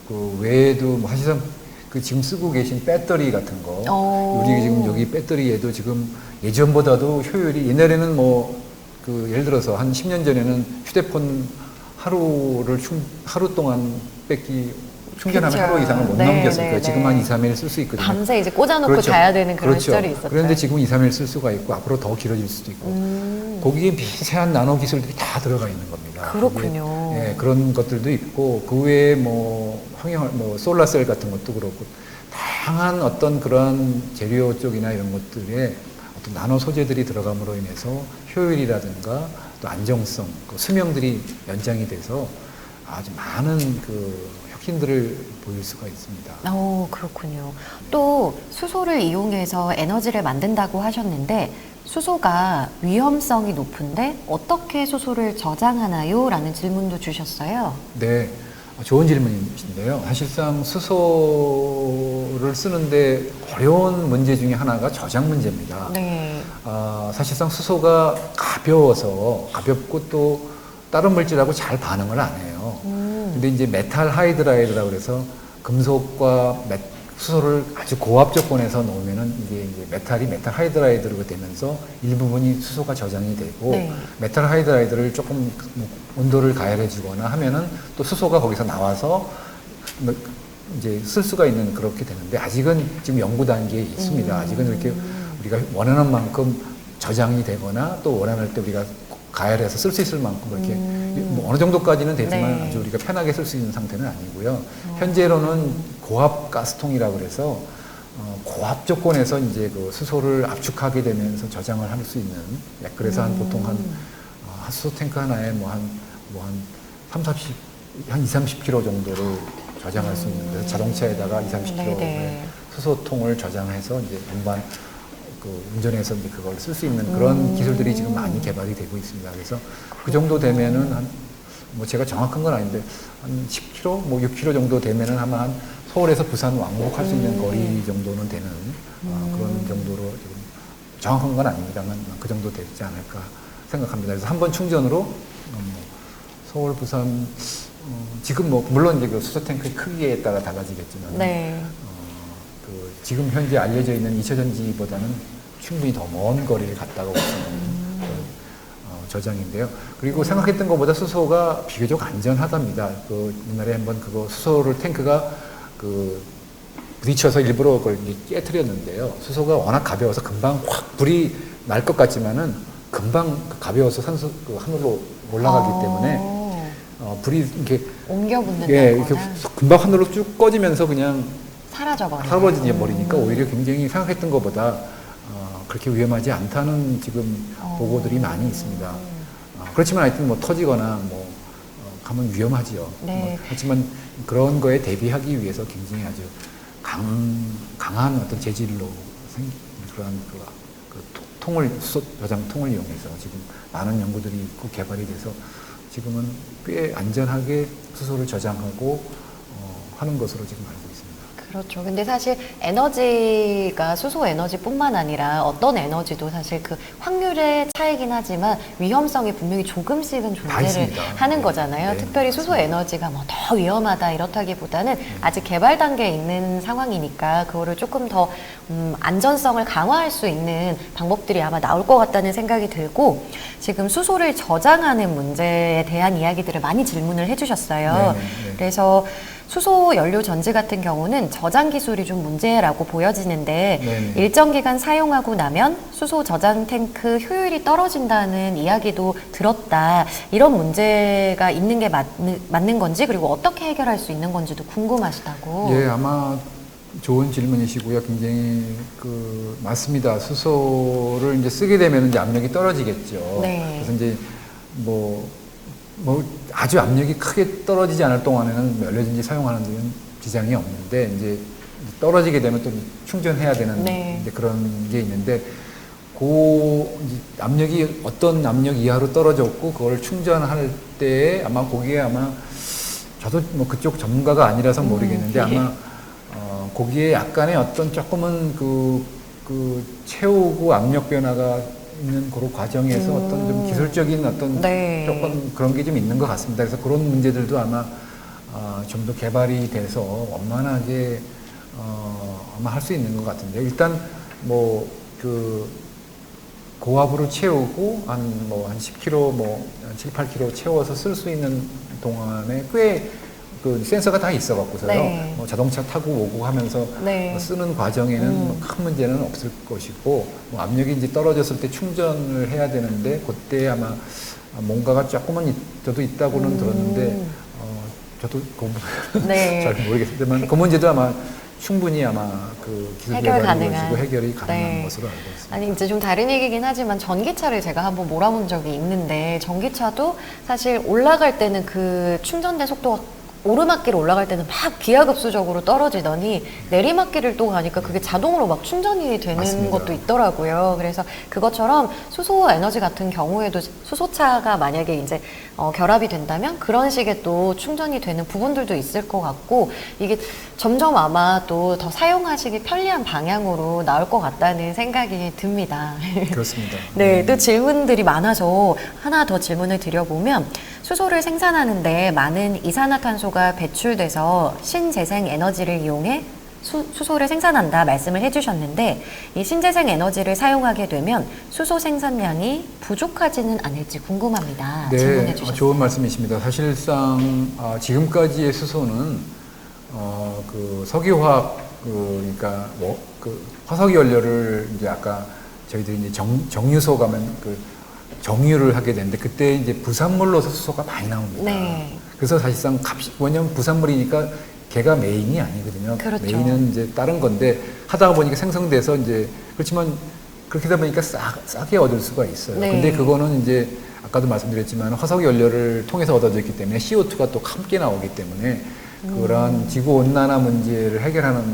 그 외에도 뭐 사실상 그 지금 쓰고 계신 배터리 같은 거, 우리 지금 여기 배터리에도 지금 예전보다도 효율이 옛날에는 예를 들어서 한 10년 전에는 휴대폰 하루 동안 충전하면 그쵸. 하루 이상을 못 네, 넘겼을 네, 거예요. 지금 네. 한 2, 3일 쓸 수 있거든요. 밤새 이제 꽂아놓고 그렇죠. 자야 되는 그런 그렇죠. 시절이 있었죠. 그런데 지금 2, 3일 쓸 수가 있고 앞으로 더 길어질 수도 있고 거기에 미세한 나노 기술들이 다 들어가 있는 겁니다. 그렇군요. 그런 것들도 있고 그 외에 솔라셀 같은 것도 그렇고 다양한 어떤 그런 재료 쪽이나 이런 것들에 어떤 나노 소재들이 들어감으로 인해서 효율이라든가 또 안정성, 그 수명들이 연장이 돼서 아주 많은 그 혁신들을 보일 수가 있습니다. 그렇군요. 또 수소를 이용해서 에너지를 만든다고 하셨는데 수소가 위험성이 높은데 어떻게 수소를 저장하나요? 라는 질문도 주셨어요. 네, 좋은 질문이신데요. 사실상 수소를 쓰는데 어려운 문제 중에 하나가 저장 문제입니다. 네. 사실상 수소가 가볍고 또 다른 물질하고 잘 반응을 안 해요. 근데 이제 메탈 하이드라이드라고 그래서 금속과 수소를 아주 고압 조건에서 놓으면은 이게 이제 메탈이 메탈 하이드라이드로 되면서 일부분이 수소가 저장이 되고 네. 메탈 하이드라이드를 조금 온도를 가열해 주거나 하면은 또 수소가 거기서 나와서 이제 쓸 수가 있는 그렇게 되는데 아직은 지금 연구 단계에 있습니다. 아직은 이렇게 우리가 원하는 만큼 저장이 되거나 또 원할 때 우리가 가열해서 쓸 수 있을 만큼 그렇게 뭐 어느 정도까지는 되지만 네. 아주 우리가 편하게 쓸 수 있는 상태는 아니고요. 현재로는 고압 가스통이라고 그래서 고압 조건에서 이제 그 수소를 압축하게 되면서 저장을 할 수 있는 그래서 보통 한 수소 탱크 하나에 한 20-30kg 정도를 저장할 수 있는 그래서 자동차에다가 20-30kg의 수소통을 저장해서 이제 운반 운전해서 이제 그걸 쓸 수 있는 그런 기술들이 지금 많이 개발이 되고 있습니다. 그래서 그 정도 되면은 뭐 제가 정확한 건 아닌데 한 10km, 뭐 6km 정도 되면은 아마 한 서울에서 부산 왕복할 수 있는 거리 정도는 되는 그런 정도로 지금 정확한 건 아닙니다만 그 정도 되지 않을까 생각합니다. 그래서 한 번 충전으로 서울, 부산 지금 뭐 물론 이제 그 수소 탱크의 크기에 따라 달라지겠지만 지금 현재 알려져 있는 2차전지보다는 충분히 더 먼 거리를 갔다가 올 수 있는 저장인데요. 그리고 생각했던 것보다 수소가 비교적 안전하답니다. 옛날에 한번 수소를 탱크가 부딪혀서 일부러 그걸 깨트렸는데요. 수소가 워낙 가벼워서 금방 확 불이 날 것 같지만은 금방 가벼워서 하늘로 올라가기 때문에 불이 이렇게 옮겨 붙는다거나 이렇게 금방 하늘로 쭉 꺼지면서 그냥 사라져 버리니까 오히려 굉장히 생각했던 것보다 그렇게 위험하지 않다는 지금 보고들이 많이 있습니다. 그렇지만 하여튼 뭐 터지거나 가면 위험하지요. 네. 하지만 그런 거에 대비하기 위해서 굉장히 아주 강한 어떤 재질로 생긴 그러한 수소 저장통을 이용해서 지금 많은 연구들이 있고 개발이 돼서 지금은 꽤 안전하게 수소를 저장하고 하는 것으로 지금 알고 있습니다. 그렇죠. 근데 사실 에너지가 수소 에너지뿐만 아니라 어떤 에너지도 사실 그 확률의 차이긴 하지만 위험성이 분명히 조금씩은 존재를 하는 거잖아요. 네, 특별히 수소 에너지가 뭐 더 위험하다 이렇다기보다는 아직 개발 단계에 있는 상황이니까 그거를 조금 더 안전성을 강화할 수 있는 방법들이 아마 나올 것 같다는 생각이 들고 지금 수소를 저장하는 문제에 대한 이야기들을 많이 질문을 해주셨어요. 그래서 수소 연료 전지 같은 경우는 저장 기술이 좀 문제라고 보여지는데 일정 기간 사용하고 나면 수소 저장 탱크 효율이 떨어진다는 이야기도 들었다. 이런 문제가 있는 게 맞는 건지 그리고 어떻게 해결할 수 있는 건지도 궁금하시다고. 예, 아마 좋은 질문이시고요. 굉장히 맞습니다. 수소를 이제 쓰게 되면 이제 압력이 떨어지겠죠. 그래서 이제 아주 압력이 크게 떨어지지 않을 동안에는 연료전지 사용하는 데는 지장이 없는데 이제 떨어지게 되면 또 충전해야 되는 이제 그런 게 있는데 이제 압력이 어떤 압력 이하로 떨어졌고 그걸 충전할 때에 아마 거기에 저도 뭐 그쪽 전문가가 아니라서 모르겠는데 아마 거기에 약간의 어떤 조금은 채우고 압력 변화가 있는 그런 과정에서 어떤 좀 기술적인 어떤 조금 그런 게 좀 있는 것 같습니다. 그래서 그런 문제들도 아마 좀 더 개발이 돼서 원만하게 아마 할 수 있는 것 같은데 일단 고압으로 채우고 한 10kg 한 7, 8kg 채워서 쓸 수 있는 동안에 꽤 센서가 다 있어갖고서요. 자동차 타고 오고 하면서 쓰는 과정에는 큰 문제는 없을 것이고 압력이 이제 떨어졌을 때 충전을 해야 되는데 그때 아마 뭔가가 조금은 저도 있다고는 들었는데 저도 잘 모르겠지만 그 문제도 아마 충분히 아마 그 기술 해결 개발이 가능한. 이루어지고 해결이 가능한 네. 것으로 알고 있습니다. 아니 이제 좀 다른 얘기긴 하지만 전기차를 제가 한번 몰아본 적이 있는데 전기차도 사실 올라갈 때는 그 충전된 속도가 오르막길 올라갈 때는 막 기하급수적으로 떨어지더니 내리막길을 또 가니까 그게 자동으로 막 충전이 되는 맞습니다. 것도 있더라고요. 그래서 그것처럼 수소 에너지 같은 경우에도 수소차가 만약에 이제 결합이 된다면 그런 식의 또 충전이 되는 부분들도 있을 것 같고 이게 점점 아마 또 더 사용하시기 편리한 방향으로 나올 것 같다는 생각이 듭니다. 그렇습니다. 네, 또 질문들이 많아서 하나 더 질문을 드려보면 수소를 생산하는데 많은 이산화탄소가 배출돼서 신재생 에너지를 이용해 수소를 생산한다 말씀을 해주셨는데 이 신재생 에너지를 사용하게 되면 수소 생산량이 부족하지는 않을지 궁금합니다. 질문해 네, 주셨어요. 좋은 말씀이십니다. 사실상 지금까지의 수소는 그 석유화학 그러니까 그 화석유 연료를 이제 아까 저희들이 이제 정유소 가면 그 정유를 하게 되는데 그때 이제 부산물로서 수소가 많이 나옵니다. 네. 그래서 사실상 값이 왜냐면 부산물이니까 걔가 메인이 아니거든요. 그렇죠. 메인은 이제 다른 건데 하다가 보니까 생성돼서 이제 그렇지만 그렇게 되다 보니까 싸게 얻을 수가 있어요. 네. 근데 그거는 이제 아까도 말씀드렸지만 화석 연료를 통해서 얻어졌기 때문에 CO2가 또 함께 나오기 때문에 그러한 지구 온난화 문제를 해결하는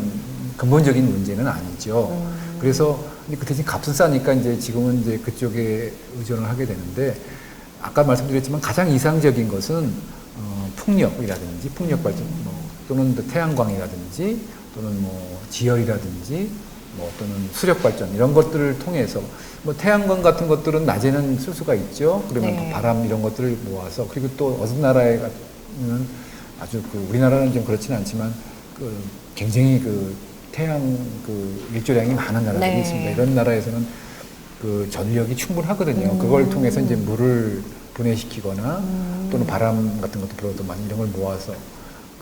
근본적인 문제는 아니죠. 그래서 그 대신 값은 싸니까 이제 지금은 이제 그쪽에 의존을 하게 되는데 아까 말씀드렸지만 가장 이상적인 것은 풍력이라든지 풍력 발전 또는 태양광이라든지 또는 뭐 지열이라든지 또는 수력 발전 이런 것들을 통해서 태양광 같은 것들은 낮에는 쓸 수가 있죠. 그러면 네. 그 바람 이런 것들을 모아서 그리고 또 어떤 나라에는 아주 우리나라는 좀 그렇지는 않지만 굉장히 태양 일조량이 많은 나라들이 네. 있습니다. 이런 나라에서는 전력이 충분하거든요. 그걸 통해서 이제 물을 분해시키거나 또는 바람 같은 것도 불어도 많이 이런 걸 모아서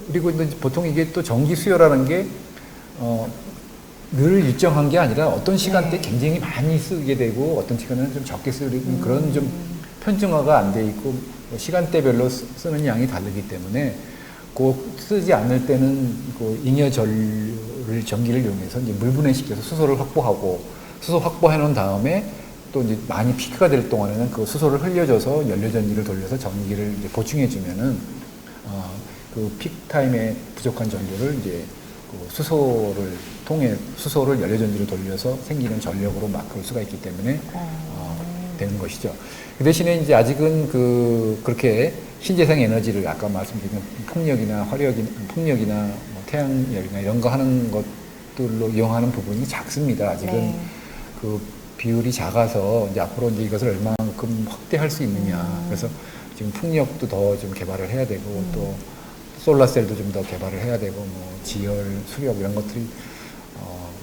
그리고 이제 보통 이게 또 전기 수요라는 게 늘 일정한 게 아니라 어떤 시간대 굉장히 많이 쓰게 되고 어떤 시간에는 좀 적게 쓰는 그런 좀 편중화가 안 돼 있고 시간대별로 쓰는 양이 다르기 때문에 쓰지 않을 때는 잉여 전기를 이용해서 이제 물 분해시켜서 수소를 확보하고 수소 확보해 놓은 다음에 또 이제 많이 피크가 될 동안에는 그 수소를 흘려줘서 연료전지를 돌려서 전기를 이제 보충해 주면은 그 픽타임에 부족한 전류를 이제 수소를 통해 수소를 연료전지로 돌려서 생기는 전력으로 바꿀 수가 있기 때문에 되는 것이죠. 그 대신에 이제 아직은 그렇게 신재생 에너지를 아까 말씀드린 풍력이나 풍력이나 태양열이나 이런 거 하는 것들로 이용하는 부분이 작습니다. 아직은 네. 그 비율이 작아서 이제 앞으로 이제 이것을 얼마만큼 확대할 수 있느냐. 그래서 지금 풍력도 더 좀 개발을 해야 되고 또 솔라셀도 좀 더 개발을 해야 되고 지열, 수력 이런 것들이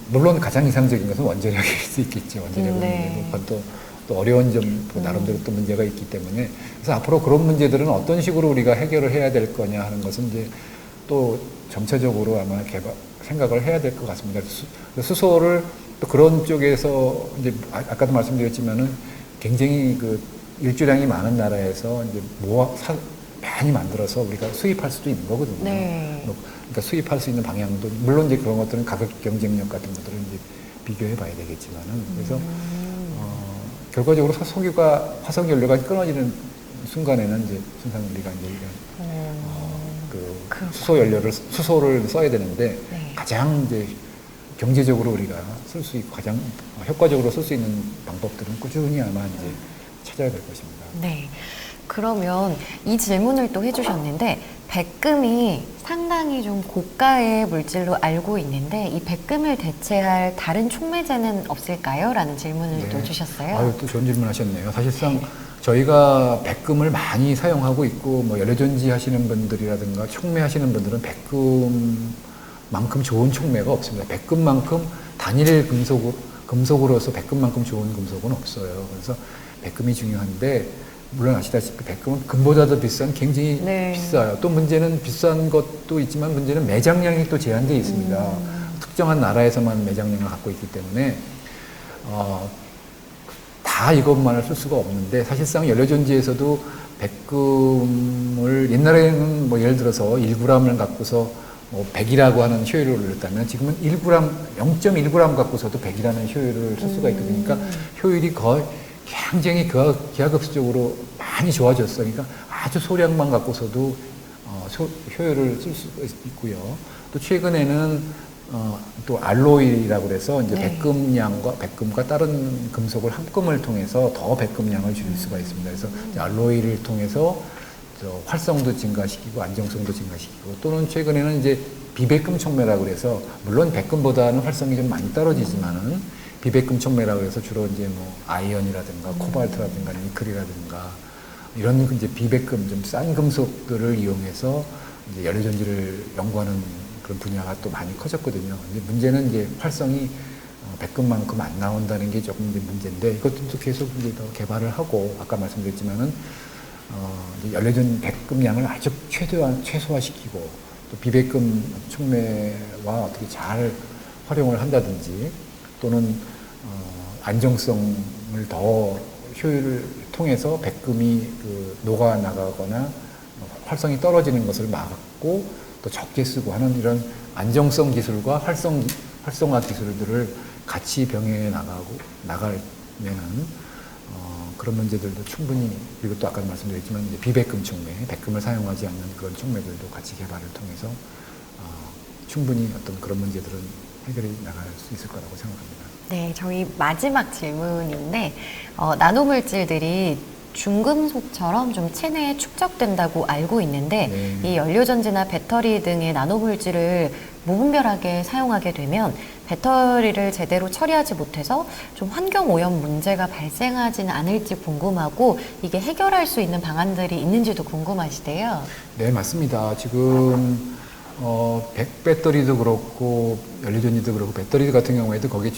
물론 가장 이상적인 것은 원자력일 수 있겠죠. 원자력은 네. 그건 또 어려운 점 나름대로 또 문제가 있기 때문에 그래서 앞으로 그런 문제들은 어떤 식으로 우리가 해결을 해야 될 거냐 하는 것은 이제 또 점차적으로 아마 생각을 해야 될 것 같습니다. 수소를 또 그런 쪽에서 이제 아까도 말씀드렸지만은 굉장히 일조량이 많은 나라에서 이제 많이 만들어서 우리가 수입할 수도 있는 거거든요. 네. 그러니까 수입할 수 있는 방향도 물론 이제 그런 것들은 가격 경쟁력 같은 것들은 이제 비교해 봐야 되겠지만은 그래서 결과적으로 석유가 화석 연료가 끊어지는 순간에는 이제 순간 우리가 이제 수소를 써야 되는데 네. 가장 이제 경제적으로 우리가 쓸 수 있고 가장 효과적으로 쓸 수 있는 방법들은 꾸준히 아마 이제 찾아야 될 것입니다. 네. 그러면 이 질문을 또 해주셨는데 백금이 상당히 좀 고가의 물질로 알고 있는데 이 백금을 대체할 다른 촉매제는 없을까요? 라는 질문을 또 주셨어요. 또 좋은 질문 하셨네요. 사실상 저희가 백금을 많이 사용하고 있고 연료전지 하시는 분들이라든가 촉매 하시는 분들은 백금만큼 좋은 촉매가 없습니다. 백금만큼 단일 금속으로서 백금만큼 좋은 금속은 없어요. 그래서 백금이 중요한데 물론 아시다시피 백금은 금보다 더 비싼 굉장히 네. 비싸요. 또 문제는 비싼 것도 있지만 문제는 매장량이 또 제한되어 있습니다. 특정한 나라에서만 매장량을 갖고 있기 때문에 다 이것만을 쓸 수가 없는데 사실상 연료전지에서도 백금을 옛날에는 예를 들어서 1g을 갖고서 뭐 100이라고 하는 효율을 올렸다면 지금은 1g, 0.1g 갖고서도 100이라는 효율을 쓸 수가 있거든요. 그러니까 효율이 거의 굉장히 기하급수적으로 많이 좋아졌어요. 그러니까 아주 소량만 갖고서도 효율을 쓸 수 있고요. 또 최근에는 또 알로이라고 그래서 이제 네. 백금과 다른 금속을 합금을 통해서 더 백금량을 줄일 수가 있습니다. 그래서 이제 알로이를 통해서 활성도 증가시키고 안정성도 증가시키고 또는 최근에는 이제 비백금 촉매라고 그래서 물론 백금보다는 활성이 좀 많이 떨어지지만은 비백금 촉매라고 해서 주로 이제 뭐 아이언이라든가 코발트라든가 니켈이라든가 이런 이제 비백금 좀 싼 금속들을 이용해서 이제 연료전지를 연구하는 그런 분야가 또 많이 커졌거든요. 이제 문제는 이제 활성이 백금만큼 안 나온다는 게 조금 이제 문제인데 이것도 또 계속 이제 더 개발을 하고 아까 말씀드렸지만은 연료전 백금량을 아주 최소화시키고 또 비백금 촉매와 어떻게 잘 활용을 한다든지 또는 안정성을 더 효율을 통해서 백금이 녹아 나가거나 활성이 떨어지는 것을 막고 또 적게 쓰고 하는 이런 안정성 기술과 활성화 기술들을 같이 병행해 나가면은 그런 문제들도 충분히 그리고 또 아까 말씀드렸지만 이제 비백금 촉매, 백금을 사용하지 않는 그런 촉매들도 같이 개발을 통해서 충분히 어떤 그런 문제들은 해결해 나갈 수 있을 거라고 생각합니다. 네, 저희 마지막 질문인데 나노물질들이 중금속처럼 좀 체내에 축적된다고 알고 있는데 네. 이 연료전지나 배터리 등의 나노물질을 무분별하게 사용하게 되면 배터리를 제대로 처리하지 못해서 좀 환경오염 문제가 발생하지는 않을지 궁금하고 이게 해결할 수 있는 방안들이 있는지도 궁금하시대요. 네, 맞습니다. 지금 배터리도 그렇고 연료전지도 그렇고 배터리 같은 경우에도 거기에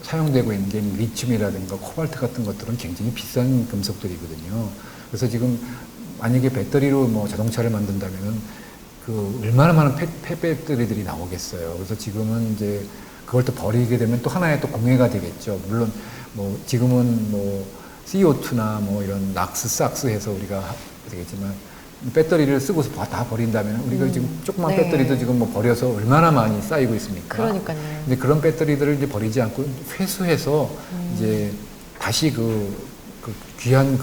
사용되고 있는 게 리튬이라든가 코발트 같은 것들은 굉장히 비싼 금속들이거든요. 그래서 지금 만약에 배터리로 뭐 자동차를 만든다면은 얼마나 많은 폐배터리들이 나오겠어요. 그래서 지금은 이제 그걸 또 버리게 되면 또 하나의 또 공해가 되겠죠. 물론 뭐 지금은 뭐 CO2나 뭐 이런 락스, 삭스 해서 우리가 되겠지만 배터리를 쓰고서 다 버린다면 우리가 지금 조그만 네. 배터리도 지금 뭐 버려서 얼마나 많이 쌓이고 있습니까? 그러니까요. 근데 그런 배터리들을 이제 버리지 않고 회수해서 이제 다시 그 귀한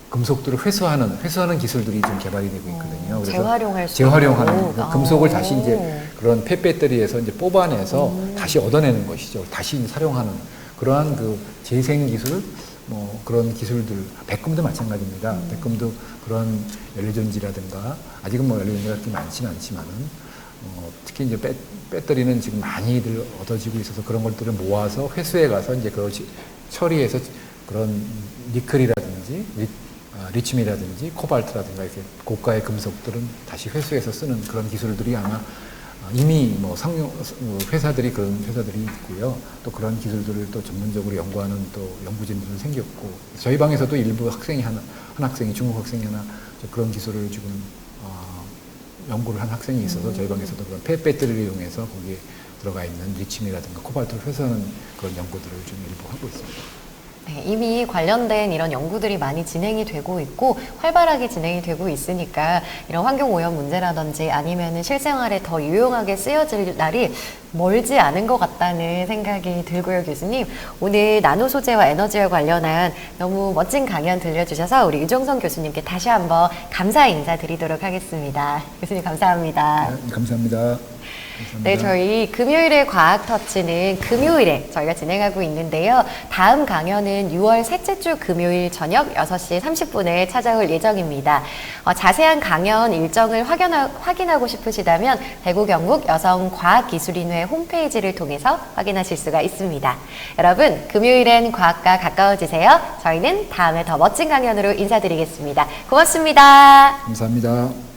금속들을 회수하는 기술들이 좀 개발이 되고 있거든요. 그래서 재활용할 수 재활용하는 있도록. 그 금속을 다시 이제 그런 폐배터리에서 이제 뽑아내서 다시 얻어내는 것이죠. 다시 사용하는 그러한 재생 기술, 뭐 그런 기술들, 백금도 마찬가지입니다. 백금도 그런 연료전지라든가 아직은 뭐 연료전지가 그렇게 많지는 않지만은 특히 이제 배터리는 지금 많이들 얻어지고 있어서 그런 것들을 모아서 회수해 가서 이제 그걸 처리해서 그런 니켈이라든지 리튬이라든지 코발트라든가 이렇게 고가의 금속들은 다시 회수해서 쓰는 그런 기술들이 아마 이미 뭐 회사들이 그런 회사들이 있고요. 또 그런 기술들을 또 전문적으로 연구하는 또 연구진들은 생겼고 저희 방에서도 일부 학생이 한 학생이 중국 학생이 하나 그런 기술을 지금 연구를 한 학생이 있어서 저희 방에서도 그런 폐배터리를 이용해서 거기에 들어가 있는 리튬이라든가 코발트를 회수하는 그런 연구들을 좀 일부 하고 있습니다. 네, 이미 관련된 이런 연구들이 많이 진행이 되고 있고 활발하게 진행이 되고 있으니까 이런 환경오염 문제라든지 아니면은 실생활에 더 유용하게 쓰여질 날이 멀지 않은 것 같다는 생각이 들고요, 교수님. 오늘 나노 소재와 에너지와 관련한 너무 멋진 강연 들려주셔서 우리 유정선 교수님께 다시 한번 감사 인사드리도록 하겠습니다. 교수님 감사합니다. 네, 감사합니다. 네, 저희 금요일의 과학터치는 금요일에 저희가 진행하고 있는데요. 다음 강연은 6월 셋째 주 금요일 저녁 6시 30분에 찾아올 예정입니다. 자세한 강연 일정을 확인하고 싶으시다면 대구 경북 여성과학기술인회 홈페이지를 통해서 확인하실 수가 있습니다. 여러분, 금요일엔 과학과 가까워지세요. 저희는 다음에 더 멋진 강연으로 인사드리겠습니다. 고맙습니다. 감사합니다.